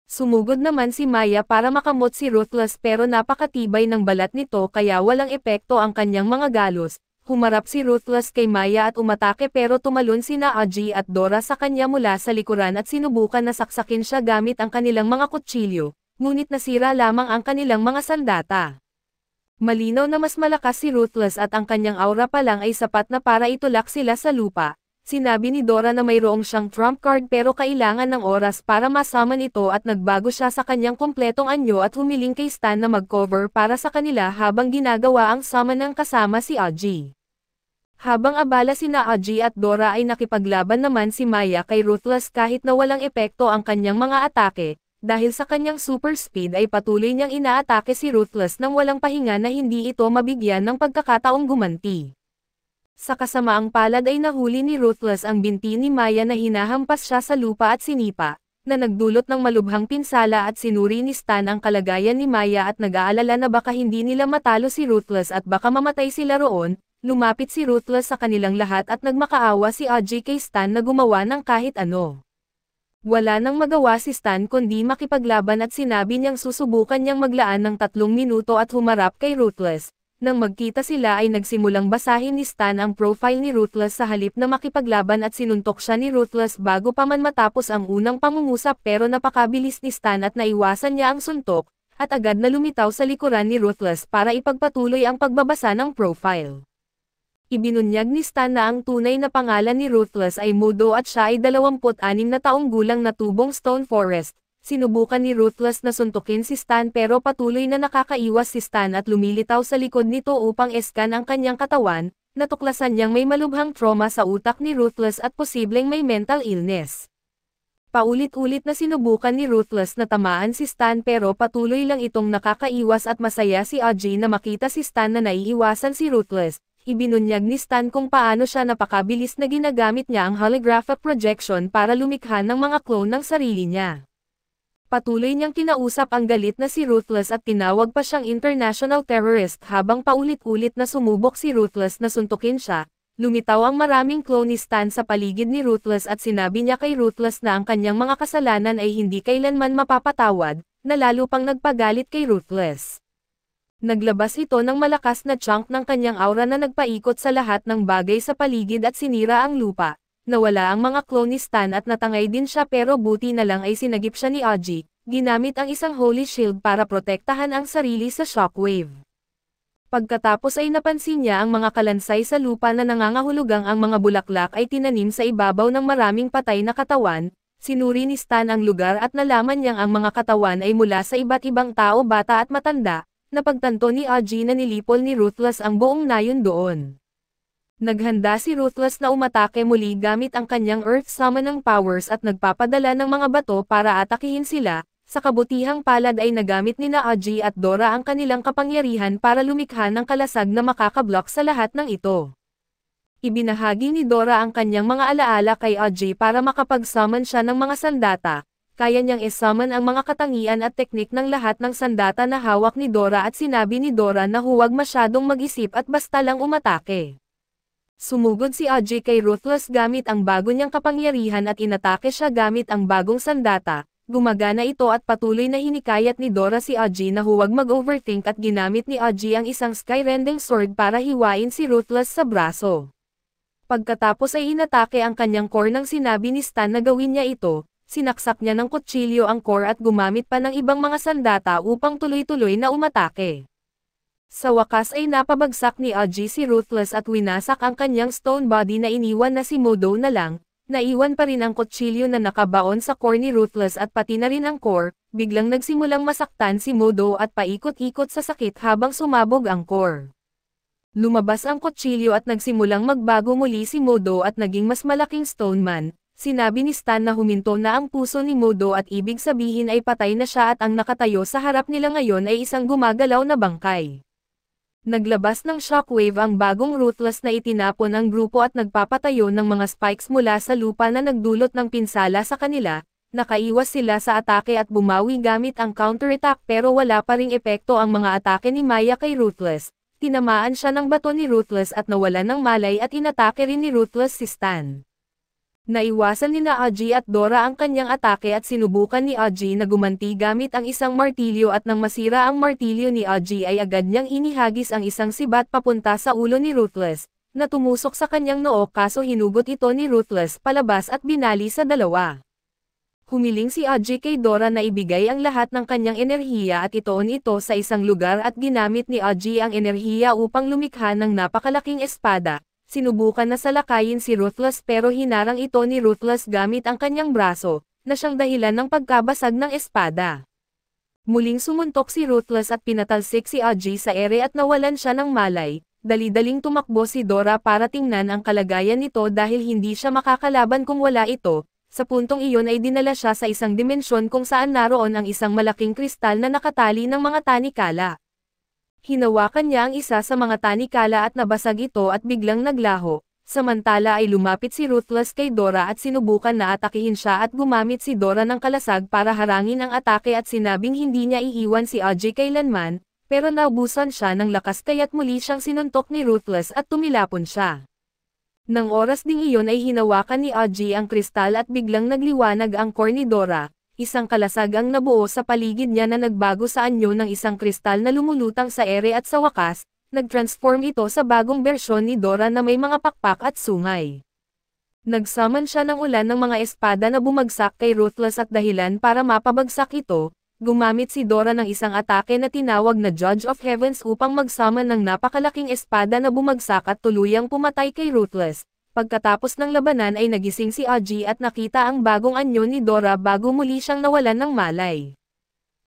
Sumugod naman si Maya para makamot si Ruthless pero napakatibay ng balat nito kaya walang epekto ang kanyang mga galos. Humarap si Ruthless kay Maya at umatake pero tumalon sina Aji at Dora sa kanya mula sa likuran at sinubukan na saksakin siya gamit ang kanilang mga kutsilyo, ngunit nasira lamang ang kanilang mga sandata. Malinaw na mas malakas si Ruthless at ang kanyang aura pa lang ay sapat na para itulak sila sa lupa. Sinabi ni Dora na mayroong siyang trump card pero kailangan ng oras para ma-summon ito at nagbago siya sa kanyang kumpletong anyo at humiling kay Stan na mag-cover para sa kanila habang ginagawa ang summon ng kasama si Aji. Habang abala sina Aji at Dora ay nakipaglaban naman si Maya kay Ruthless kahit na walang epekto ang kanyang mga atake, dahil sa kanyang super speed ay patuloy niyang inaatake si Ruthless nang walang pahinga na hindi ito mabigyan ng pagkakataong gumanti. Sa kasamaang palad ay nahuli ni Ruthless ang binti ni Maya na hinahampas siya sa lupa at sinipa, na nagdulot ng malubhang pinsala at sinuri ni Stan ang kalagayan ni Maya at nag-aalala na baka hindi nila matalo si Ruthless at baka mamatay sila roon. Lumapit si Ruthless sa kanilang lahat at nagmakaawa si Aji kay Stan na gumawa ng kahit ano. Wala nang magawa si Stan kundi makipaglaban at sinabi niyang susubukan niyang maglaan ng 3 minuto at humarap kay Ruthless. Nang magkita sila ay nagsimulang basahin ni Stan ang profile ni Ruthless sa halip na makipaglaban at sinuntok siya ni Ruthless bago pa man matapos ang unang pangungusap pero napakabilis ni Stan at naiwasan niya ang suntok, at agad na lumitaw sa likuran ni Ruthless para ipagpatuloy ang pagbabasa ng profile. Ibinunyag ni Stan na ang tunay na pangalan ni Ruthless ay Modo at siya ay 26 na taong gulang na tubong Stone Forest. Sinubukan ni Ruthless na suntukin si Stan pero patuloy na nakakaiwas si Stan at lumilitaw sa likod nito upang eskan ang kanyang katawan. Natuklasan niyang may malubhang trauma sa utak ni Ruthless at posibleng may mental illness. Paulit-ulit na sinubukan ni Ruthless na tamaan si Stan pero patuloy lang itong nakakaiwas at masaya si Aji na makita si Stan na naiiwasan si Ruthless. Ibinunyag ni Stan kung paano siya napakabilis na ginagamit niya ang holographic projection para lumikha ng mga clone ng sarili niya. Patuloy niyang kinausap ang galit na si Ruthless at tinawag pa siyang international terrorist habang paulit-ulit na sumubok si Ruthless na suntukin siya. Lumitaw ang maraming clone ni Stan sa paligid ni Ruthless at sinabi niya kay Ruthless na ang kanyang mga kasalanan ay hindi kailanman mapapatawad, na lalo pang nagpagalit kay Ruthless. Naglabas ito ng malakas na chunk ng kanyang aura na nagpaikot sa lahat ng bagay sa paligid at sinira ang lupa. Nawala ang mga clone ni Stan at natangay din siya pero buti na lang ay sinagip siya ni Aji, ginamit ang isang holy shield para protektahan ang sarili sa shockwave. Pagkatapos ay napansin niya ang mga kalansay sa lupa na nangangahulugang ang mga bulaklak ay tinanim sa ibabaw ng maraming patay na katawan. Sinuri ni Stan ang lugar at nalaman niyang ang mga katawan ay mula sa iba't ibang tao, bata at matanda. Napagtanto ni Aji na nilipol ni Ruthless ang buong nayon doon. Naghanda si Ruthless na umatake muli gamit ang kanyang Earth Summoning powers at nagpapadala ng mga bato para atakihin sila. Sa kabutihang palad ay nagamit ni Aji at Dora ang kanilang kapangyarihan para lumikha ng kalasag na makakablock sa lahat ng ito. Ibinahagi ni Dora ang kanyang mga alaala kay Aji para makapag-summon siya ng mga sandata. Kaya niyang i-summon ang mga katangian at teknik ng lahat ng sandata na hawak ni Dora at sinabi ni Dora na huwag masyadong mag-isip at basta lang umatake. Sumugod si Aji kay Ruthless gamit ang bago niyang kapangyarihan at inatake siya gamit ang bagong sandata. Gumagana ito at patuloy na hinikayat ni Dora si Aji na huwag mag-overthink at ginamit ni Aji ang isang skyrending sword para hiwain si Ruthless sa braso. Pagkatapos ay inatake ang kanyang core nang sinabi ni Stan na gawin niya ito, sinaksak niya ng kutsilyo ang core at gumamit pa ng ibang mga sandata upang tuloy-tuloy na umatake. Sa wakas ay napabagsak ni Aji si Ruthless at winasak ang kanyang stone body na iniwan na si Modo na lang, naiwan pa rin ang kutsilyo na nakabaon sa core ni Ruthless at pati na rin ang core, biglang nagsimulang masaktan si Modo at paikot-ikot sa sakit habang sumabog ang core. Lumabas ang kutsilyo at nagsimulang magbago muli si Modo at naging mas malaking stone man. Sinabi ni Stan na huminto na ang puso ni Modo at ibig sabihin ay patay na siya at ang nakatayo sa harap nila ngayon ay isang gumagalaw na bangkay. Naglabas ng shockwave ang bagong Ruthless na itinapon ang grupo at nagpapatayo ng mga spikes mula sa lupa na nagdulot ng pinsala sa kanila. Nakaiwas sila sa atake at bumawi gamit ang counterattack pero wala pa ring epekto ang mga atake ni Maya kay Ruthless. Tinamaan siya ng bato ni Ruthless at nawalan ng malay at inatake rin ni Ruthless si Stan. Naiwasan ni Aji at Dora ang kanyang atake at sinubukan ni Aji na gumanti gamit ang isang martilyo at nang masira ang martilyo ni Aji ay agad niyang inihagis ang isang sibat papunta sa ulo ni Ruthless, na tumusok sa kanyang noo kaso hinugot ito ni Ruthless palabas at binali sa dalawa. Humiling si Aji kay Dora na ibigay ang lahat ng kanyang enerhiya at itoon ito sa isang lugar at ginamit ni Aji ang enerhiya upang lumikha ng napakalaking espada. Sinubukan na salakayin si Ruthless pero hinarang ito ni Ruthless gamit ang kanyang braso, na siyang dahilan ng pagkabasag ng espada. Muling sumuntok si Ruthless at pinatalsik si Aji sa ere at nawalan siya ng malay. Dali-daling tumakbo si Dora para tingnan ang kalagayan nito dahil hindi siya makakalaban kung wala ito. Sa puntong iyon ay dinala siya sa isang dimensyon kung saan naroon ang isang malaking kristal na nakatali ng mga tanikala. Hinawakan niya ang isa sa mga tanikala at nabasag ito at biglang naglaho. Samantala ay lumapit si Ruthless kay Dora at sinubukan na atakihin siya at gumamit si Dora ng kalasag para harangin ang atake at sinabing hindi niya iiwan si Aji kailanman, pero naubusan siya ng lakas kaya't muli siyang sinuntok ni Ruthless at tumilapon siya. Nang oras ding iyon ay hinawakan ni Aji ang kristal at biglang nagliwanag ang core ni Dora. Isang kalasag ang nabuo sa paligid niya na nagbago sa anyo ng isang kristal na lumulutang sa ere at sa wakas, nag-transform ito sa bagong bersyon ni Dora na may mga pakpak at sungay. Nagsummon siya ng ulan ng mga espada na bumagsak kay Ruthless at dahilan para mapabagsak ito, gumamit si Dora ng isang atake na tinawag na Judge of Heavens upang magsummon ng napakalaking espada na bumagsak at tuluyang pumatay kay Ruthless. Pagkatapos ng labanan ay nagising si Aji at nakita ang bagong anyo ni Dora bago muli siyang nawalan ng malay.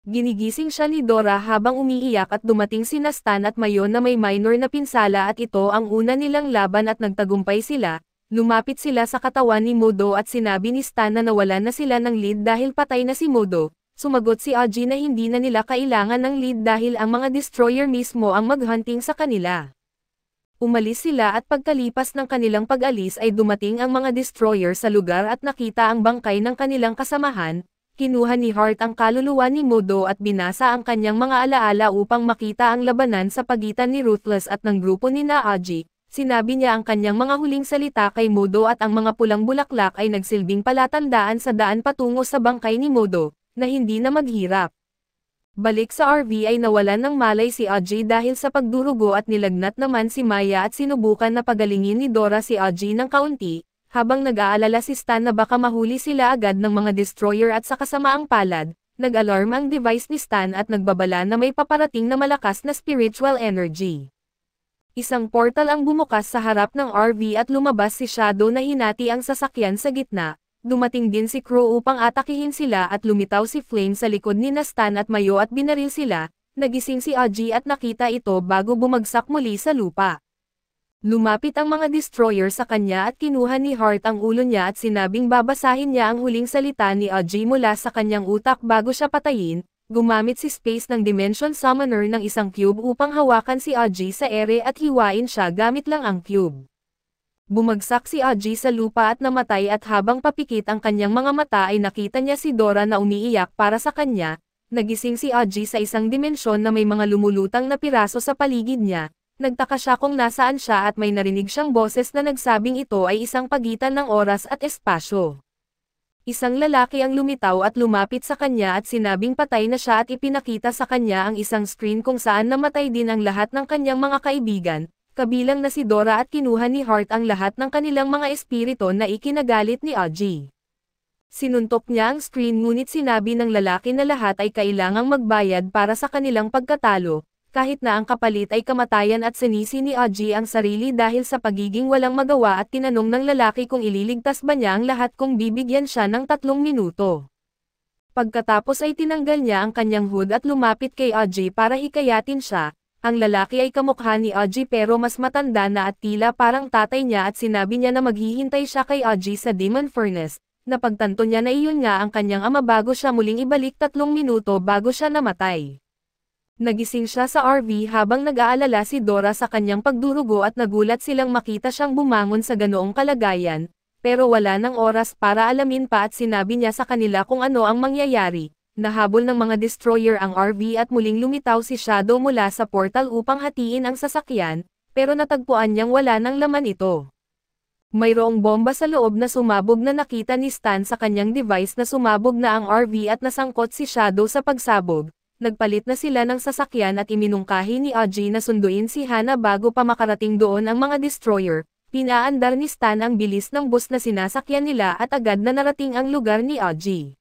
Ginigising siya ni Dora habang umiiyak at dumating sina Stan at Mayon na may minor na pinsala at ito ang una nilang laban at nagtagumpay sila. Lumapit sila sa katawan ni Modo at sinabi ni Stan na nawalan na sila ng lead dahil patay na si Modo. Sumagot si Aji na hindi na nila kailangan ng lead dahil ang mga destroyer mismo ang maghunting sa kanila. Umalis sila at pagkalipas ng kanilang pag-alis ay dumating ang mga destroyer sa lugar at nakita ang bangkay ng kanilang kasamahan. kinuha ni Hart ang kaluluwa ni Modo at binasa ang kanyang mga alaala upang makita ang labanan sa pagitan ni Ruthless at ng grupo ni Aji. Sinabi niya ang kanyang mga huling salita kay Modo at ang mga pulang bulaklak ay nagsilbing palatandaan sa daan patungo sa bangkay ni Modo, na hindi na maghirap. Balik sa RV ay nawalan ng malay si Aji dahil sa pagdurugo at nilagnat naman si Maya at sinubukan na pagalingin ni Dora si Aji ng kaunti, habang nag-aalala si Stan na baka mahuli sila agad ng mga destroyer at sa kasamaang palad, nag-alarm ang device ni Stan at nagbabala na may paparating na malakas na spiritual energy. Isang portal ang bumukas sa harap ng RV at lumabas si Shadow na hinati ang sasakyan sa gitna. Dumating din si Crow upang atakihin sila at lumitaw si Flame sa likod ni Stan at Mayo at binaril sila. Nagising si Aji at nakita ito bago bumagsak muli sa lupa. Lumapit ang mga destroyer sa kanya at kinuha ni Hart ang ulo niya at sinabing babasahin niya ang huling salita ni Aji mula sa kanyang utak bago siya patayin. Gumamit si Space ng Dimension Summoner ng isang cube upang hawakan si Aji sa ere at hiwain siya gamit lang ang cube. Bumagsak si Aji sa lupa at namatay at habang papikit ang kanyang mga mata ay nakita niya si Dora na umiiyak para sa kanya. Nagising si Aji sa isang dimensyon na may mga lumulutang na piraso sa paligid niya. Nagtaka siya kung nasaan siya at may narinig siyang boses na nagsabing ito ay isang pagitan ng oras at espasyo. Isang lalaki ang lumitaw at lumapit sa kanya at sinabing patay na siya at ipinakita sa kanya ang isang screen kung saan namatay din ang lahat ng kanyang mga kaibigan. Kabilang na si Dora at kinuha ni Hart ang lahat ng kanilang mga espiritu na ikinagalit ni Aji. Sinuntok niya ang screen ngunit sinabi ng lalaki na lahat ay kailangang magbayad para sa kanilang pagkatalo, kahit na ang kapalit ay kamatayan at sinisi ni Aji ang sarili dahil sa pagiging walang magawa at tinanong ng lalaki kung ililigtas ba niya ang lahat kung bibigyan siya ng 3 minuto. Pagkatapos ay tinanggal niya ang kanyang hood at lumapit kay Aji para hikayatin siya. Ang lalaki ay kamukha ni Aji pero mas matanda na at tila parang tatay niya at sinabi niya na maghihintay siya kay Aji sa Demon Furnace. Napagtanto niya na iyon nga ang kanyang ama bago siya muling ibalik 3 minuto bago siya namatay. Nagising siya sa RV habang nag-aalala si Dora sa kanyang pagdurugo at nagulat silang makita siyang bumangon sa ganoong kalagayan, pero wala ng oras para alamin pa at sinabi niya sa kanila kung ano ang mangyayari. Nahabol ng mga destroyer ang RV at muling lumitaw si Shadow mula sa portal upang hatiin ang sasakyan, pero natagpuan niyang wala ng laman ito. Mayroong bomba sa loob na sumabog na nakita ni Stan sa kanyang device na sumabog na ang RV at nasangkot si Shadow sa pagsabog. Nagpalit na sila ng sasakyan at iminungkahi ni Aji na sunduin si Hana bago pa makarating doon ang mga destroyer. Pinaandar ni Stan ang bilis ng bus na sinasakyan nila at agad na narating ang lugar ni Aji.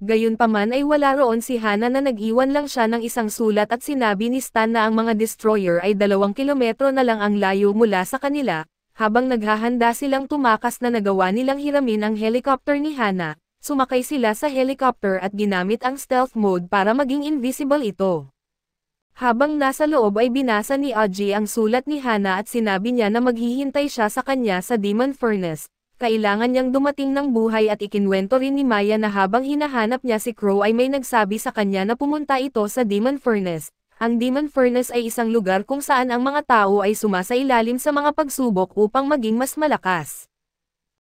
Gayunpaman ay wala roon si Hana na nag-iwan lang siya ng isang sulat at sinabi ni Stan na ang mga destroyer ay 2 kilometro na lang ang layo mula sa kanila. Habang naghahanda silang tumakas na nagawa nilang hiramin ang helicopter ni Hana, sumakay sila sa helicopter at ginamit ang stealth mode para maging invisible ito. Habang nasa loob ay binasa ni Aji ang sulat ni Hana at sinabi niya na maghihintay siya sa kanya sa Demon Furnace. Kailangan niyang dumating ng buhay at ikinwento rin ni Maya na habang hinahanap niya si Crow ay may nagsabi sa kanya na pumunta ito sa Demon Furnace. Ang Demon Furnace ay isang lugar kung saan ang mga tao ay sumasailalim sa mga pagsubok upang maging mas malakas.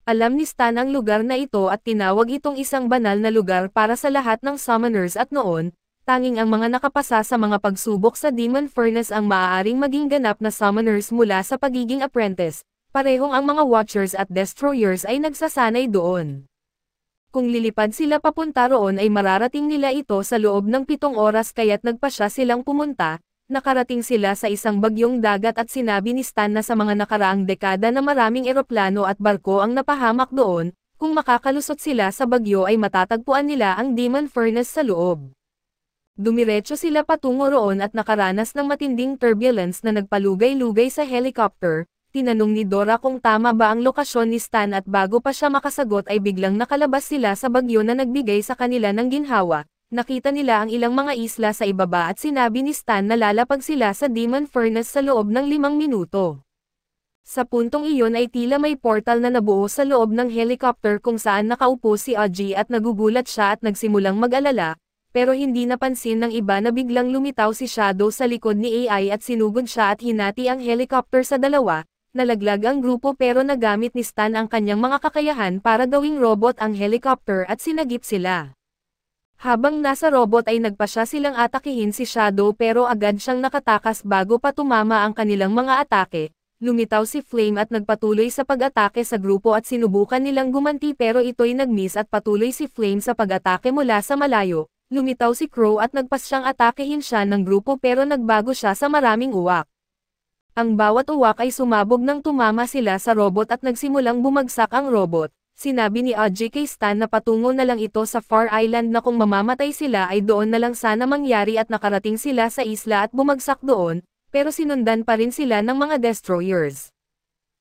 Alam ni Stan ang lugar na ito at tinawag itong isang banal na lugar para sa lahat ng summoners at noon, tanging ang mga nakapasa sa mga pagsubok sa Demon Furnace ang maaaring maging ganap na summoners mula sa pagiging apprentice. Parehong ang mga Watchers at Destroyers ay nagsasanay doon. Kung lilipad sila papunta roon ay mararating nila ito sa loob ng 7 oras kaya't nagpasya silang pumunta. Nakarating sila sa isang bagyong dagat at sinabi ni Stan na sa mga nakaraang dekada na maraming eroplano at barko ang napahamak doon. Kung makakalusot sila sa bagyo ay matatagpuan nila ang Demon Furnace sa loob. Dumiretso sila patungo roon at nakaranas ng matinding turbulence na nagpalugay-lugay sa helicopter. Tinanong ni Dora kung tama ba ang lokasyon ni Stan at bago pa siya makasagot ay biglang nakalabas sila sa bagyo na nagbigay sa kanila ng ginhawa. Nakita nila ang ilang mga isla sa ibaba at sinabi ni Stan na lalapag sila sa Demon Furnace sa loob ng 5 minuto. Sa puntong iyon ay tila may portal na nabuo sa loob ng helicopter kung saan nakaupo si Aji at nagugulat siya at nagsimulang mag-alala, pero hindi napansin ng iba na biglang lumitaw si Shadow sa likod ni AI at sinugod siya at hinati ang helicopter sa 2. Nalaglag ang grupo pero nagamit ni Stan ang kanyang mga kakayahan para gawing robot ang helicopter at sinagip sila. Habang nasa robot ay nagpasya silang atakihin si Shadow pero agad siyang nakatakas bago pa tumama ang kanilang mga atake. Lumitaw si Flame at nagpatuloy sa pag-atake sa grupo at sinubukan nilang gumanti pero ito'y nag-miss at patuloy si Flame sa pag-atake mula sa malayo. Lumitaw si Crow at nagpas siyang atakehin siya ng grupo pero nagbago siya sa maraming uwak. Ang bawat uwak ay sumabog nang tumama sila sa robot at nagsimulang bumagsak ang robot. Sinabi ni Audrey kay Stan na patungo na lang ito sa Far Island na kung mamamatay sila ay doon na lang sana mangyari at nakarating sila sa isla at bumagsak doon, pero sinundan pa rin sila ng mga destroyers.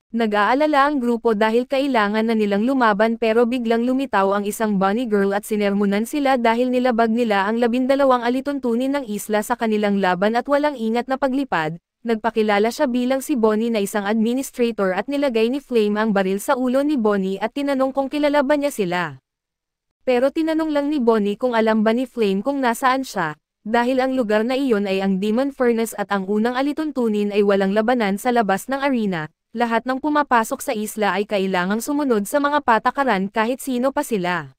Nag-aalala ang grupo dahil kailangan na nilang lumaban pero biglang lumitaw ang isang bunny girl at sinermonan sila dahil nilabag nila ang 12 alituntunin ng isla sa kanilang laban at walang ingat na paglipad. Nagpakilala siya bilang si Bonnie na isang administrator at nilagay ni Flame ang baril sa ulo ni Bonnie at tinanong kung kilala ba niya sila. Pero tinanong lang ni Bonnie kung alam ba ni Flame kung nasaan siya, dahil ang lugar na iyon ay ang Demon Furnace at ang unang alituntunin ay walang labanan sa labas ng arena. Lahat ng pumapasok sa isla ay kailangang sumunod sa mga patakaran kahit sino pa sila.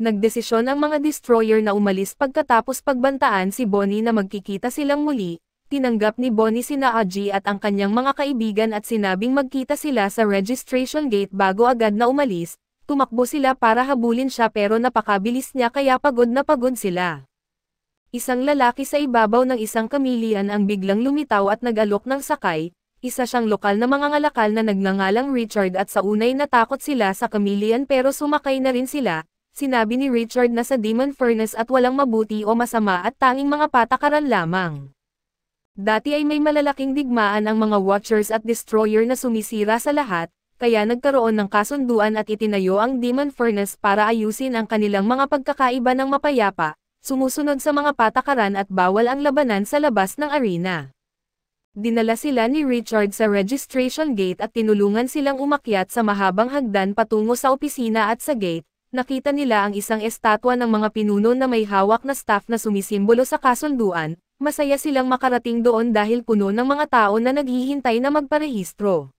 Nagdesisyon ang mga destroyer na umalis pagkatapos pagbantaan si Bonnie na magkikita silang muli. Tinanggap ni Bonnie sina Audrey at ang kanyang mga kaibigan at sinabing magkita sila sa registration gate bago agad na umalis. Tumakbo sila para habulin siya pero napakabilis niya kaya pagod na pagod sila. Isang lalaki sa ibabaw ng isang kamilian ang biglang lumitaw at nag-alok ng sakay. Isa siyang lokal na mangangalakal na nagngangalang Richard at sa unay natakot sila sa kamilian pero sumakay na rin sila. Sinabi ni Richard na sa Demon Furnace at walang mabuti o masama at tanging mga patakaran lamang. Dati ay may malalaking digmaan ang mga Watchers at Destroyer na sumisira sa lahat, kaya nagkaroon ng kasunduan at itinayo ang Demon Furnace para ayusin ang kanilang mga pagkakaiba ng mapayapa, sumusunod sa mga patakaran at bawal ang labanan sa labas ng arena. Dinala sila ni Richard sa registration gate at tinulungan silang umakyat sa mahabang hagdan patungo sa opisina at sa gate. Nakita nila ang isang estatwa ng mga pinuno na may hawak na staff na sumisimbolo sa kasunduan. Masaya silang makarating doon dahil puno ng mga tao na naghihintay na magparehistro.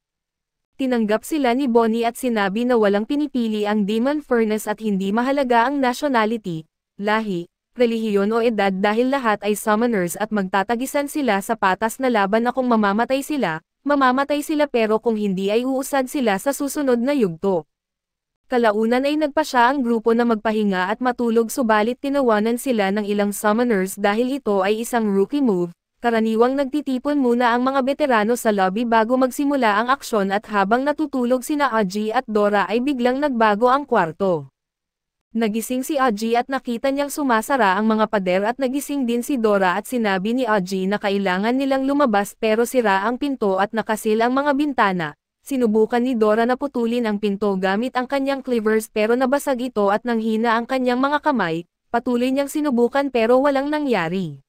Tinanggap sila ni Bonnie at sinabi na walang pinipili ang Demon Furnace at hindi mahalaga ang nationality, lahi, relihiyon o edad dahil lahat ay summoners at magtatagisan sila sa patas na laban na kung mamamatay sila pero kung hindi ay uusad sila sa susunod na yugto. Kalaunan ay nagpasya ang grupo na magpahinga at matulog subalit tinawanan sila ng ilang summoners dahil ito ay isang rookie move. Karaniwang nagtitipon muna ang mga veterano sa lobby bago magsimula ang aksyon at habang natutulog sina Audrey at Dora ay biglang nagbago ang kwarto. Nagising si Audrey at nakita niyang sumasara ang mga pader at nagising din si Dora at sinabi ni Audrey na kailangan nilang lumabas pero sira ang pinto at nakasil ang mga bintana. Sinubukan ni Dora na putulin ang pinto gamit ang kanyang cleavers pero nabasag ito at nanghina ang kanyang mga kamay, patuloy niyang sinubukan pero walang nangyari.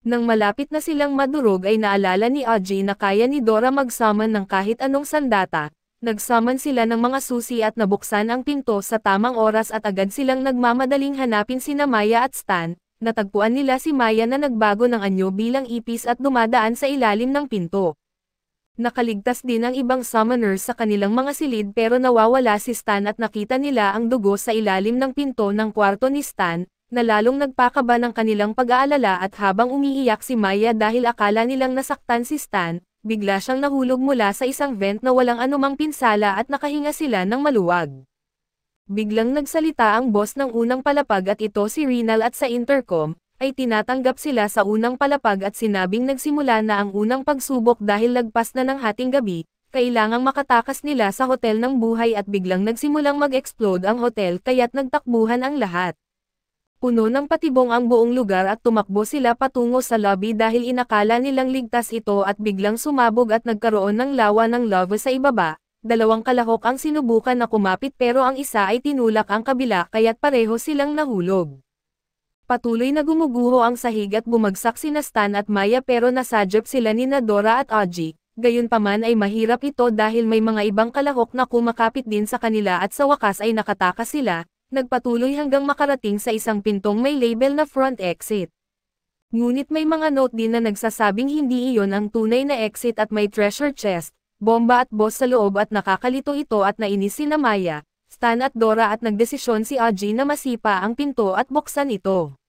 Nang malapit na silang madurog ay naalala ni Audrey na kaya ni Dora mag-summon ng kahit anong sandata, nag-summon sila ng mga susi at nabuksan ang pinto sa tamang oras at agad silang nagmamadaling hanapin sina Maya at Stan, natagpuan nila si Maya na nagbago ng anyo bilang ipis at dumadaan sa ilalim ng pinto. Nakaligtas din ang ibang summoners sa kanilang mga silid pero nawawala si Stan at nakita nila ang dugo sa ilalim ng pinto ng kwarto ni Stan, na lalong nagpakaba ng kanilang pag-aalala at habang umiiyak si Maya dahil akala nilang nasaktan si Stan, bigla siyang nahulog mula sa isang vent na walang anumang pinsala at nakahinga sila ng maluwag. Biglang nagsalita ang boss ng unang palapag at ito si Rinal at sa intercom, ay tinatanggap sila sa unang palapag at sinabing nagsimula na ang unang pagsubok dahil lagpas na ng hating gabi, kailangang makatakas nila sa hotel ng buhay at biglang nagsimulang mag-explode ang hotel kaya't nagtakbuhan ang lahat. Puno ng patibong ang buong lugar at tumakbo sila patungo sa lobby dahil inakala nilang ligtas ito at biglang sumabog at nagkaroon ng lawa ng lava sa ibaba. Dalawang kalahok ang sinubukan na kumapit pero ang isa ay tinulak ang kabila kaya't pareho silang nahulog. Patuloy na gumuguho ang sahig at bumagsak sina Stan at Maya pero nasadyop sila ni Dora at Audrey, gayunpaman ay mahirap ito dahil may mga ibang kalahok na kumakapit din sa kanila at sa wakas ay nakatakas sila, nagpatuloy hanggang makarating sa isang pintong may label na front exit. Ngunit may mga note din na nagsasabing hindi iyon ang tunay na exit at may treasure chest, bomba at boss sa loob at nakakalito ito at nainis sina Maya. Stan at Dora at nagdesisyon si Audrey na masipa ang pinto at buksan ito.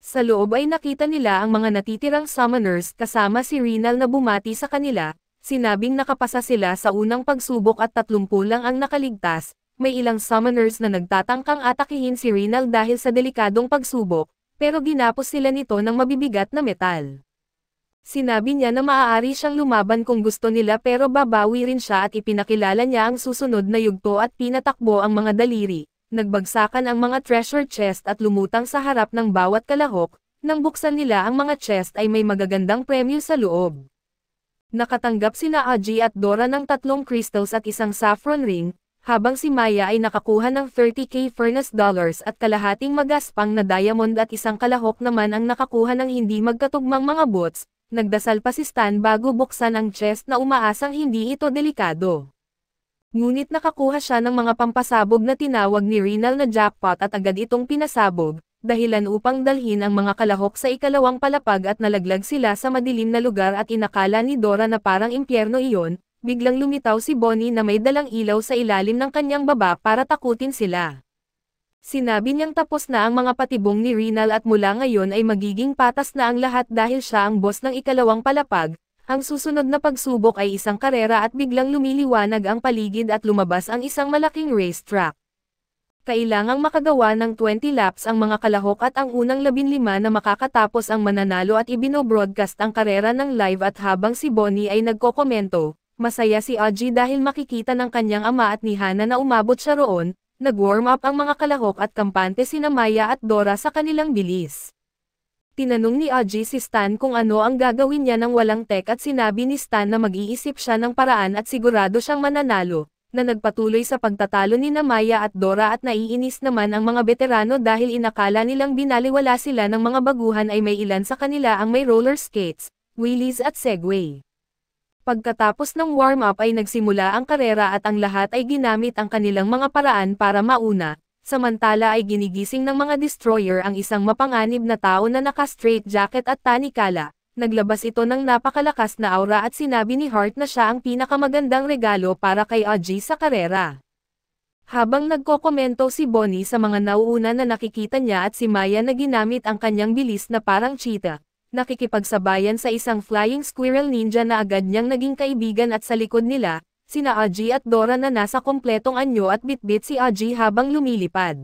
Sa loob ay nakita nila ang mga natitirang summoners kasama si Rinal na bumati sa kanila, sinabing nakapasa sila sa unang pagsubok at 30 lang ang nakaligtas. May ilang summoners na nagtatangkang atakihin si Rinal dahil sa delikadong pagsubok, pero ginapos sila nito ng mabibigat na metal. Sinabi niya na maaari siyang lumaban kung gusto nila pero babawi rin siya at ipinakilala niya ang susunod na yugto at pinatakbo ang mga daliri. Nagbagsakan ang mga treasure chest at lumutang sa harap ng bawat kalahok. Nang buksan nila ang mga chest ay may magagandang premyo sa loob. Nakatanggap sina Audrey at Dora ng 3 crystals at isang saffron ring, habang si Maya ay nakakuha ng 30k furnace dollars at kalahating magaspang na diamond at isang kalahok naman ang nakakuha ng hindi magkatugmang mga boots. Nagdasal pa si Stan bago buksan ang chest na umaasang hindi ito delikado. Ngunit nakakuha siya ng mga pampasabog na tinawag ni Rinal na jackpot at agad itong pinasabog, dahilan upang dalhin ang mga kalahok sa ikalawang palapag at nalaglag sila sa madilim na lugar at inakala ni Dora na parang impyerno iyon. Biglang lumitaw si Bonnie na may dalang ilaw sa ilalim ng kanyang baba para takutin sila. Sinabi niyang tapos na ang mga patibong ni Rinal at mula ngayon ay magiging patas na ang lahat dahil siya ang boss ng ikalawang palapag. Ang susunod na pagsubok ay isang karera at biglang lumiliwanag ang paligid at lumabas ang isang malaking racetrack. Kailangang makagawa ng 20 laps ang mga kalahok at ang unang 15 na makakatapos ang mananalo at ibino-broadcast ang karera ng live at habang si Bonnie ay nagkokomento, masaya si Audrey dahil makikita ng kanyang ama at ni Hannah na umabot siya roon, nag-warm up ang mga kalahok at kampante sina Maya at Dora sa kanilang bilis. Tinanong ni Audrey si Stan kung ano ang gagawin niya ng walang tech at sinabi ni Stan na mag-iisip siya ng paraan at sigurado siyang mananalo, na nagpatuloy sa pagtatalo ni Maya at Dora at naiinis naman ang mga veterano dahil inakala nilang binaliwala sila ng mga baguhan ay may ilan sa kanila ang may roller skates, wheelies at segway. Pagkatapos ng warm-up ay nagsimula ang karera at ang lahat ay ginamit ang kanilang mga paraan para mauna. Samantala ay ginigising ng mga destroyer ang isang mapanganib na tao na naka-straight jacket at tanikala. Naglabas ito ng napakalakas na aura at sinabi ni Hart na siya ang pinakamagandang regalo para kay Audrey sa karera. Habang nagkokomento si Bonnie sa mga nauuna na nakikita niya at si Maya na ginamit ang kanyang bilis na parang cheetah, nakikipagsabayan sa isang flying squirrel ninja na agad niyang naging kaibigan at sa likod nila, sina Audrey at Dora na nasa kompletong anyo at bitbit si Audrey habang lumilipad.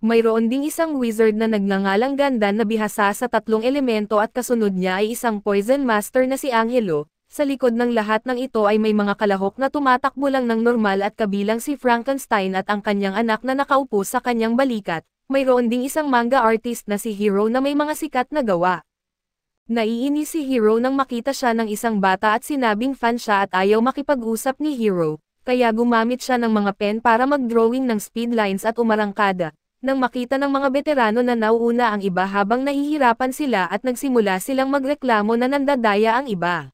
Mayroon ding isang wizard na nagngangalang Ganda na bihasa sa 3 elemento at kasunod niya ay isang poison master na si Angelo. Sa likod ng lahat ng ito ay may mga kalahok na tumatakbo lang ng normal at kabilang si Frankenstein at ang kanyang anak na nakaupo sa kanyang balikat. Mayroon ding isang manga artist na si Hero na may mga sikat na gawa. Naiinis si Hero nang makita siya ng isang bata at sinabing fan siya at ayaw makipag-usap ni Hero, kaya gumamit siya ng mga pen para mag-drawing ng speed lines at umarangkada. Nang makita ng mga veterano na nauuna ang iba habang nahihirapan sila at nagsimula silang magreklamo na nandadaya ang iba.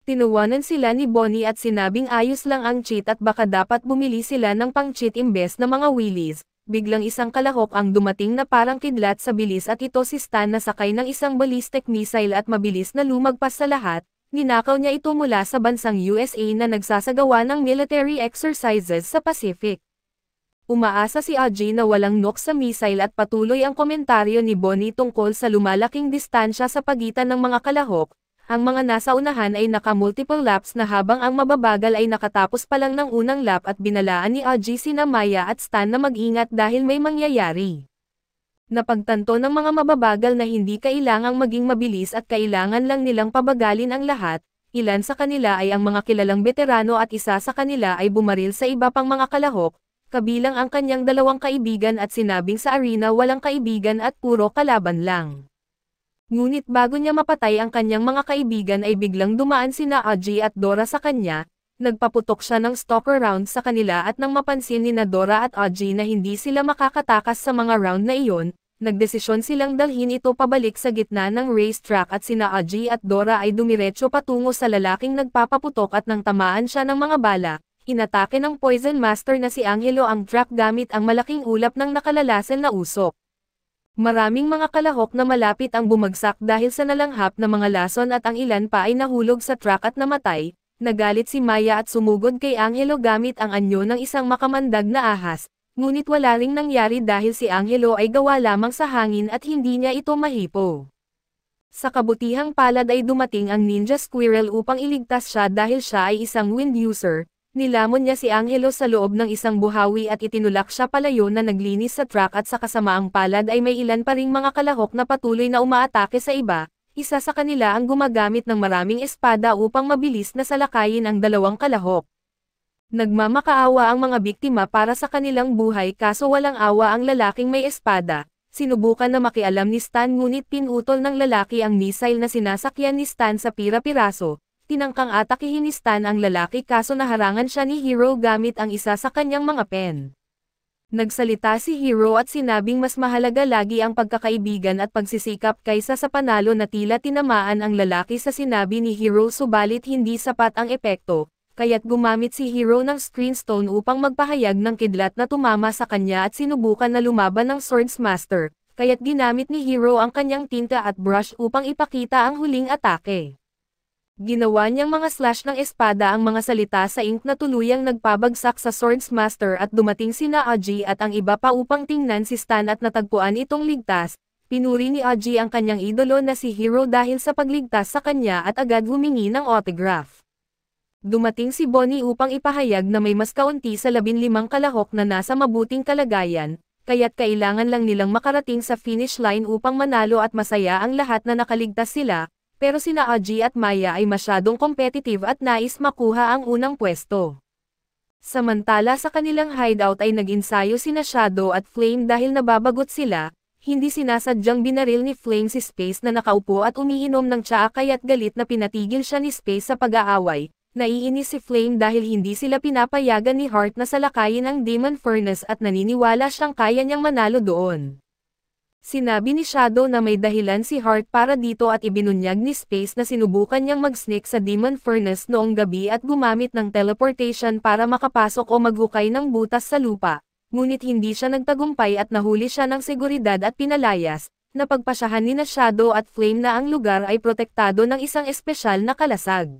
Tinuwanan sila ni Bonnie at sinabing ayos lang ang cheat at baka dapat bumili sila ng pang-cheat imbes na mga wheelies. Biglang isang kalahok ang dumating na parang kidlat sa bilis at ito si Stan na sakay ng isang ballistic missile at mabilis na lumagpas sa lahat. Ninakaw niya ito mula sa bansang USA na nagsasagawa ng military exercises sa Pacific. Umaasa si Audrey na walang knock sa missile at patuloy ang komentaryo ni Bonnie tungkol sa lumalaking distansya sa pagitan ng mga kalahok. Ang mga nasa unahan ay naka-multiple laps na habang ang mababagal ay nakatapos pa lang ng unang lap at binalaan ni Audrey sina Maya at Stan na mag-ingat dahil may mangyayari. Napagtanto ng mga mababagal na hindi kailangang maging mabilis at kailangan lang nilang pabagalin ang lahat. Ilan sa kanila ay ang mga kilalang veterano at isa sa kanila ay bumaril sa iba pang mga kalahok, kabilang ang kanyang 2 kaibigan at sinabing sa arena walang kaibigan at puro kalaban lang. Ngunit bago niya mapatay ang kanyang mga kaibigan ay biglang dumaan sina Audrey at Dora sa kanya, nagpaputok siya ng stalker round sa kanila at nang mapansin ni Dora at Audrey na hindi sila makakatakas sa mga round na iyon, nagdesisyon silang dalhin ito pabalik sa gitna ng racetrack at sina Audrey at Dora ay dumiretso patungo sa lalaking nagpapaputok at nang tamaan siya ng mga bala, inatake ng Poison Master na si Angelo ang truck gamit ang malaking ulap ng nakalalasan na usok. Maraming mga kalahok na malapit ang bumagsak dahil sa nalanghap na mga lason at ang ilan pa ay nahulog sa truck at namatay. Nagalit si Maya at sumugod kay Angelo gamit ang anyo ng isang makamandag na ahas, ngunit wala ring nangyari dahil si Angelo ay gawa lamang sa hangin at hindi niya ito mahipo. Sa kabutihang palad ay dumating ang Ninja Squirrel upang iligtas siya dahil siya ay isang wind user. Nilamon niya si Angelo sa loob ng isang buhawi at itinulak siya palayo na naglinis sa truck at sa kasamaang palad ay may ilan pa ring mga kalahok na patuloy na umaatake sa iba, isa sa kanila ang gumagamit ng maraming espada upang mabilis na salakayin ang dalawang kalahok. Nagmamakaawa ang mga biktima para sa kanilang buhay kaso walang awa ang lalaking may espada. Sinubukan na makialam ni Stan ngunit pinutol ng lalaki ang missile na sinasakyan ni Stan sa pira-piraso. Tinangkang atakihin ni Stan ang lalaki kaso naharangan siya ni Hero gamit ang isa sa kanyang mga pen. Nagsalita si Hero at sinabing mas mahalaga lagi ang pagkakaibigan at pagsisikap kaysa sa panalo na tila tinamaan ang lalaki sa sinabi ni Hero subalit hindi sapat ang epekto, kaya't gumamit si Hero ng Screenstone upang magpahayag ng kidlat na tumama sa kanya at sinubukan na lumaban ng Swordsmaster, kaya't ginamit ni Hero ang kanyang tinta at brush upang ipakita ang huling atake. Ginawa niyang mga slash ng espada ang mga salita sa ink na tuluyang nagpabagsak sa Swordsmaster at dumating sina Aji at ang iba pa upang tingnan si Stan at natagpuan itong ligtas. Pinuri ni Aji ang kanyang idolo na si Hero dahil sa pagligtas sa kanya at agad humingi ng autograph. Dumating si Bonnie upang ipahayag na may mas kaunti sa 15 kalahok na nasa mabuting kalagayan, kaya't kailangan lang nilang makarating sa finish line upang manalo at masaya ang lahat na nakaligtas sila. Pero sina Aji at Maya ay masyadong competitive at nais makuha ang unang pwesto. Samantala sa kanilang hideout ay nag-insayo sina Shadow at Flame dahil nababagot sila, hindi sinasadyang binaril ni Flame si Space na nakaupo at umiinom ng tsaa kaya't galit na pinatigil siya ni Space sa pag-aaway. Naiinis si Flame dahil hindi sila pinapayagan ni Heart na salakayin ang Demon Furnace at naniniwala siyang kaya niyang manalo doon. Sinabi ni Shadow na may dahilan si Heart para dito at ibinunyag ni Space na sinubukan niyang mag-sneak sa Demon Furnace noong gabi at gumamit ng teleportation para makapasok o maghukay ng butas sa lupa, ngunit hindi siya nagtagumpay at nahuli siya ng seguridad at pinalayas. Napagpasyahan ni na Shadow at Flame na ang lugar ay protektado ng isang espesyal na kalasag.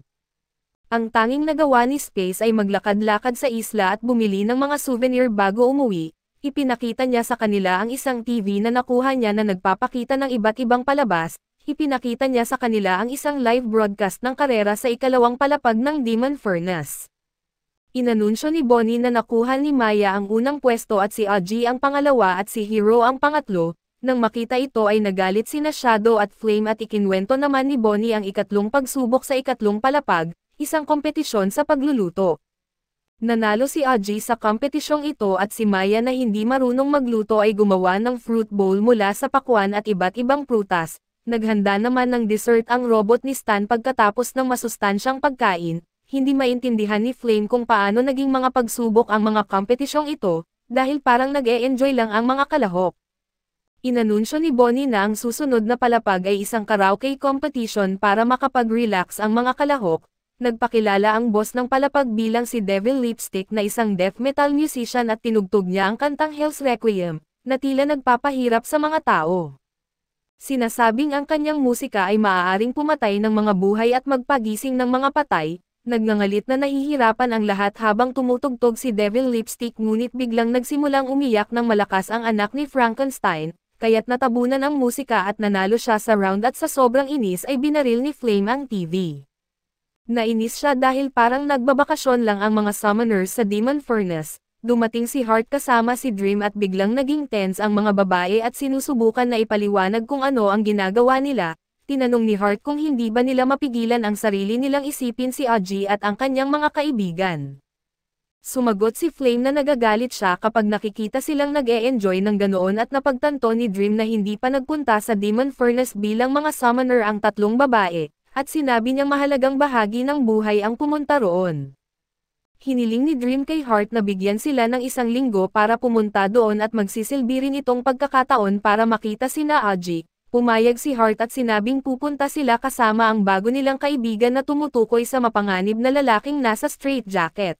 Ang tanging nagawa ni Space ay maglakad-lakad sa isla at bumili ng mga souvenir bago umuwi. Ipinakita niya sa kanila ang isang TV na nakuha niya na nagpapakita ng iba't ibang palabas, ipinakita niya sa kanila ang isang live broadcast ng karera sa ikalawang palapag ng Demon Furnace. Inanunsyo ni Bonnie na nakuha ni Maya ang unang pwesto at si Aji ang pangalawa at si Hero ang pangatlo. Nang makita ito ay nagalit sina Shadow at Flame at ikinwento naman ni Bonnie ang ikatlong pagsubok sa ikatlong palapag, isang kompetisyon sa pagluluto. Nanalo si Aji sa kompetisyong ito at si Maya na hindi marunong magluto ay gumawa ng fruit bowl mula sa pakwan at iba't ibang prutas. Naghanda naman ng dessert ang robot ni Stan pagkatapos ng masustansyang pagkain. Hindi maintindihan ni Flame kung paano naging mga pagsubok ang mga kompetisyong ito, dahil parang nag-e-enjoy lang ang mga kalahok. Inanunsyo ni Bonnie na ang susunod na palapag ay isang karaoke competition para makapag-relax ang mga kalahok. Nagpakilala ang boss ng palapag bilang si Devil Lipstick na isang death metal musician at tinugtog niya ang kantang Hell's Requiem, na tila nagpapahirap sa mga tao. Sinasabing ang kanyang musika ay maaaring pumatay ng mga buhay at magpagising ng mga patay, nagngangalit na nahihirapan ang lahat habang tumutugtog si Devil Lipstick ngunit biglang nagsimulang umiyak ng malakas ang anak ni Frankenstein, kaya't natabunan ang musika at nanalo siya sa round at sa sobrang inis ay binaril ni Flame ang TV. Nainis siya dahil parang nagbabakasyon lang ang mga summoners sa Demon Furnace. Dumating si Heart kasama si Dream at biglang naging tense ang mga babae at sinusubukan na ipaliwanag kung ano ang ginagawa nila. Tinanong ni Heart kung hindi ba nila mapigilan ang sarili nilang isipin si Aji at ang kanyang mga kaibigan. Sumagot si Flame na nagagalit siya kapag nakikita silang nag-e-enjoy ng ganoon at napagtanto ni Dream na hindi pa nagpunta sa Demon Furnace bilang mga summoner ang tatlong babae. At sinabi niyang mahalagang bahagi ng buhay ang pumunta roon. Hiniling ni Dream kay Heart na bigyan sila ng 1 linggo para pumunta doon at magsisilbi rin itong pagkakataon para makita sina Aji. Pumayag si Heart at sinabing pupunta sila kasama ang bago nilang kaibigan na tumutukoy sa mapanganib na lalaking nasa straitjacket.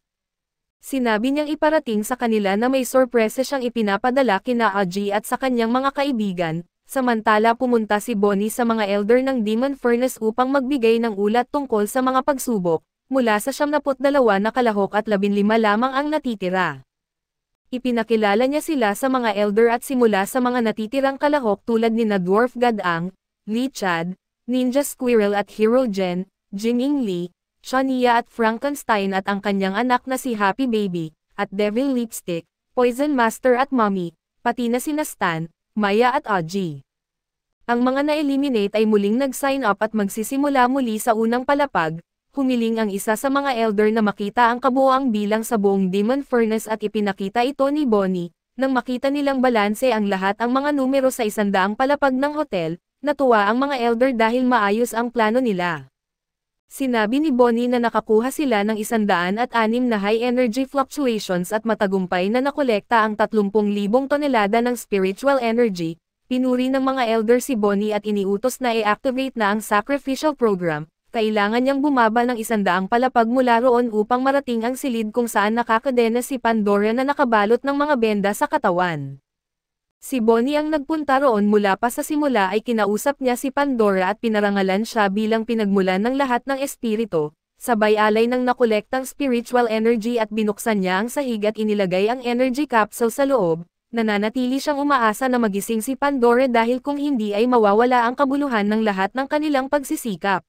Sinabi niyang iparating sa kanila na may sorpresa siyang ipinapadala kina Aji at sa kanyang mga kaibigan. Samantala pumunta si Bonnie sa mga elder ng Demon Furnace upang magbigay ng ulat tungkol sa mga pagsubok. mula sa 72 na kalahok at 15 lamang ang natitira. Ipinakilala niya sila sa mga elder at simula sa mga natitirang kalahok tulad ni na Dwarf Gadang, Lee Chad, Ninja Squirrel at Hero Jen, Jing Lee, Shania at Frankenstein at ang kanyang anak na si Happy Baby, at Devil Lipstick, Poison Master at Mommy, pati na sina Stan, Maya at Audrey. Ang mga na-eliminate ay muling nag-sign up at magsisimula muli sa unang palapag. Humiling ang isa sa mga elder na makita ang kabuoang bilang sa buong Demon Furnace at ipinakita ito ni Bonnie. Nang makita nilang balanse ang lahat ang mga numero sa 100 palapag ng hotel, natuwa ang mga elder dahil maayos ang plano nila. Sinabi ni Bonnie na nakakuha sila ng 106 na high energy fluctuations at matagumpay na nakolekta ang 30,000 tonelada ng spiritual energy. Pinuri ng mga elder si Bonnie at iniutos na i-activate na ang sacrificial program. Kailangan niyang bumaba ng 100 palapag mula roon upang marating ang silid kung saan nakakadena si Pandora na nakabalot ng mga benda sa katawan. Si Bonnie ang nagpunta roon mula pa sa simula ay kinausap niya si Pandora at pinarangalan siya bilang pinagmulan ng lahat ng espiritu, sabay alay ng nakolektang spiritual energy at binuksan niya ang sahig at inilagay ang energy capsule sa loob. Nananatili siyang umaasa na magising si Pandora dahil kung hindi ay mawawala ang kabuluhan ng lahat ng kanilang pagsisikap.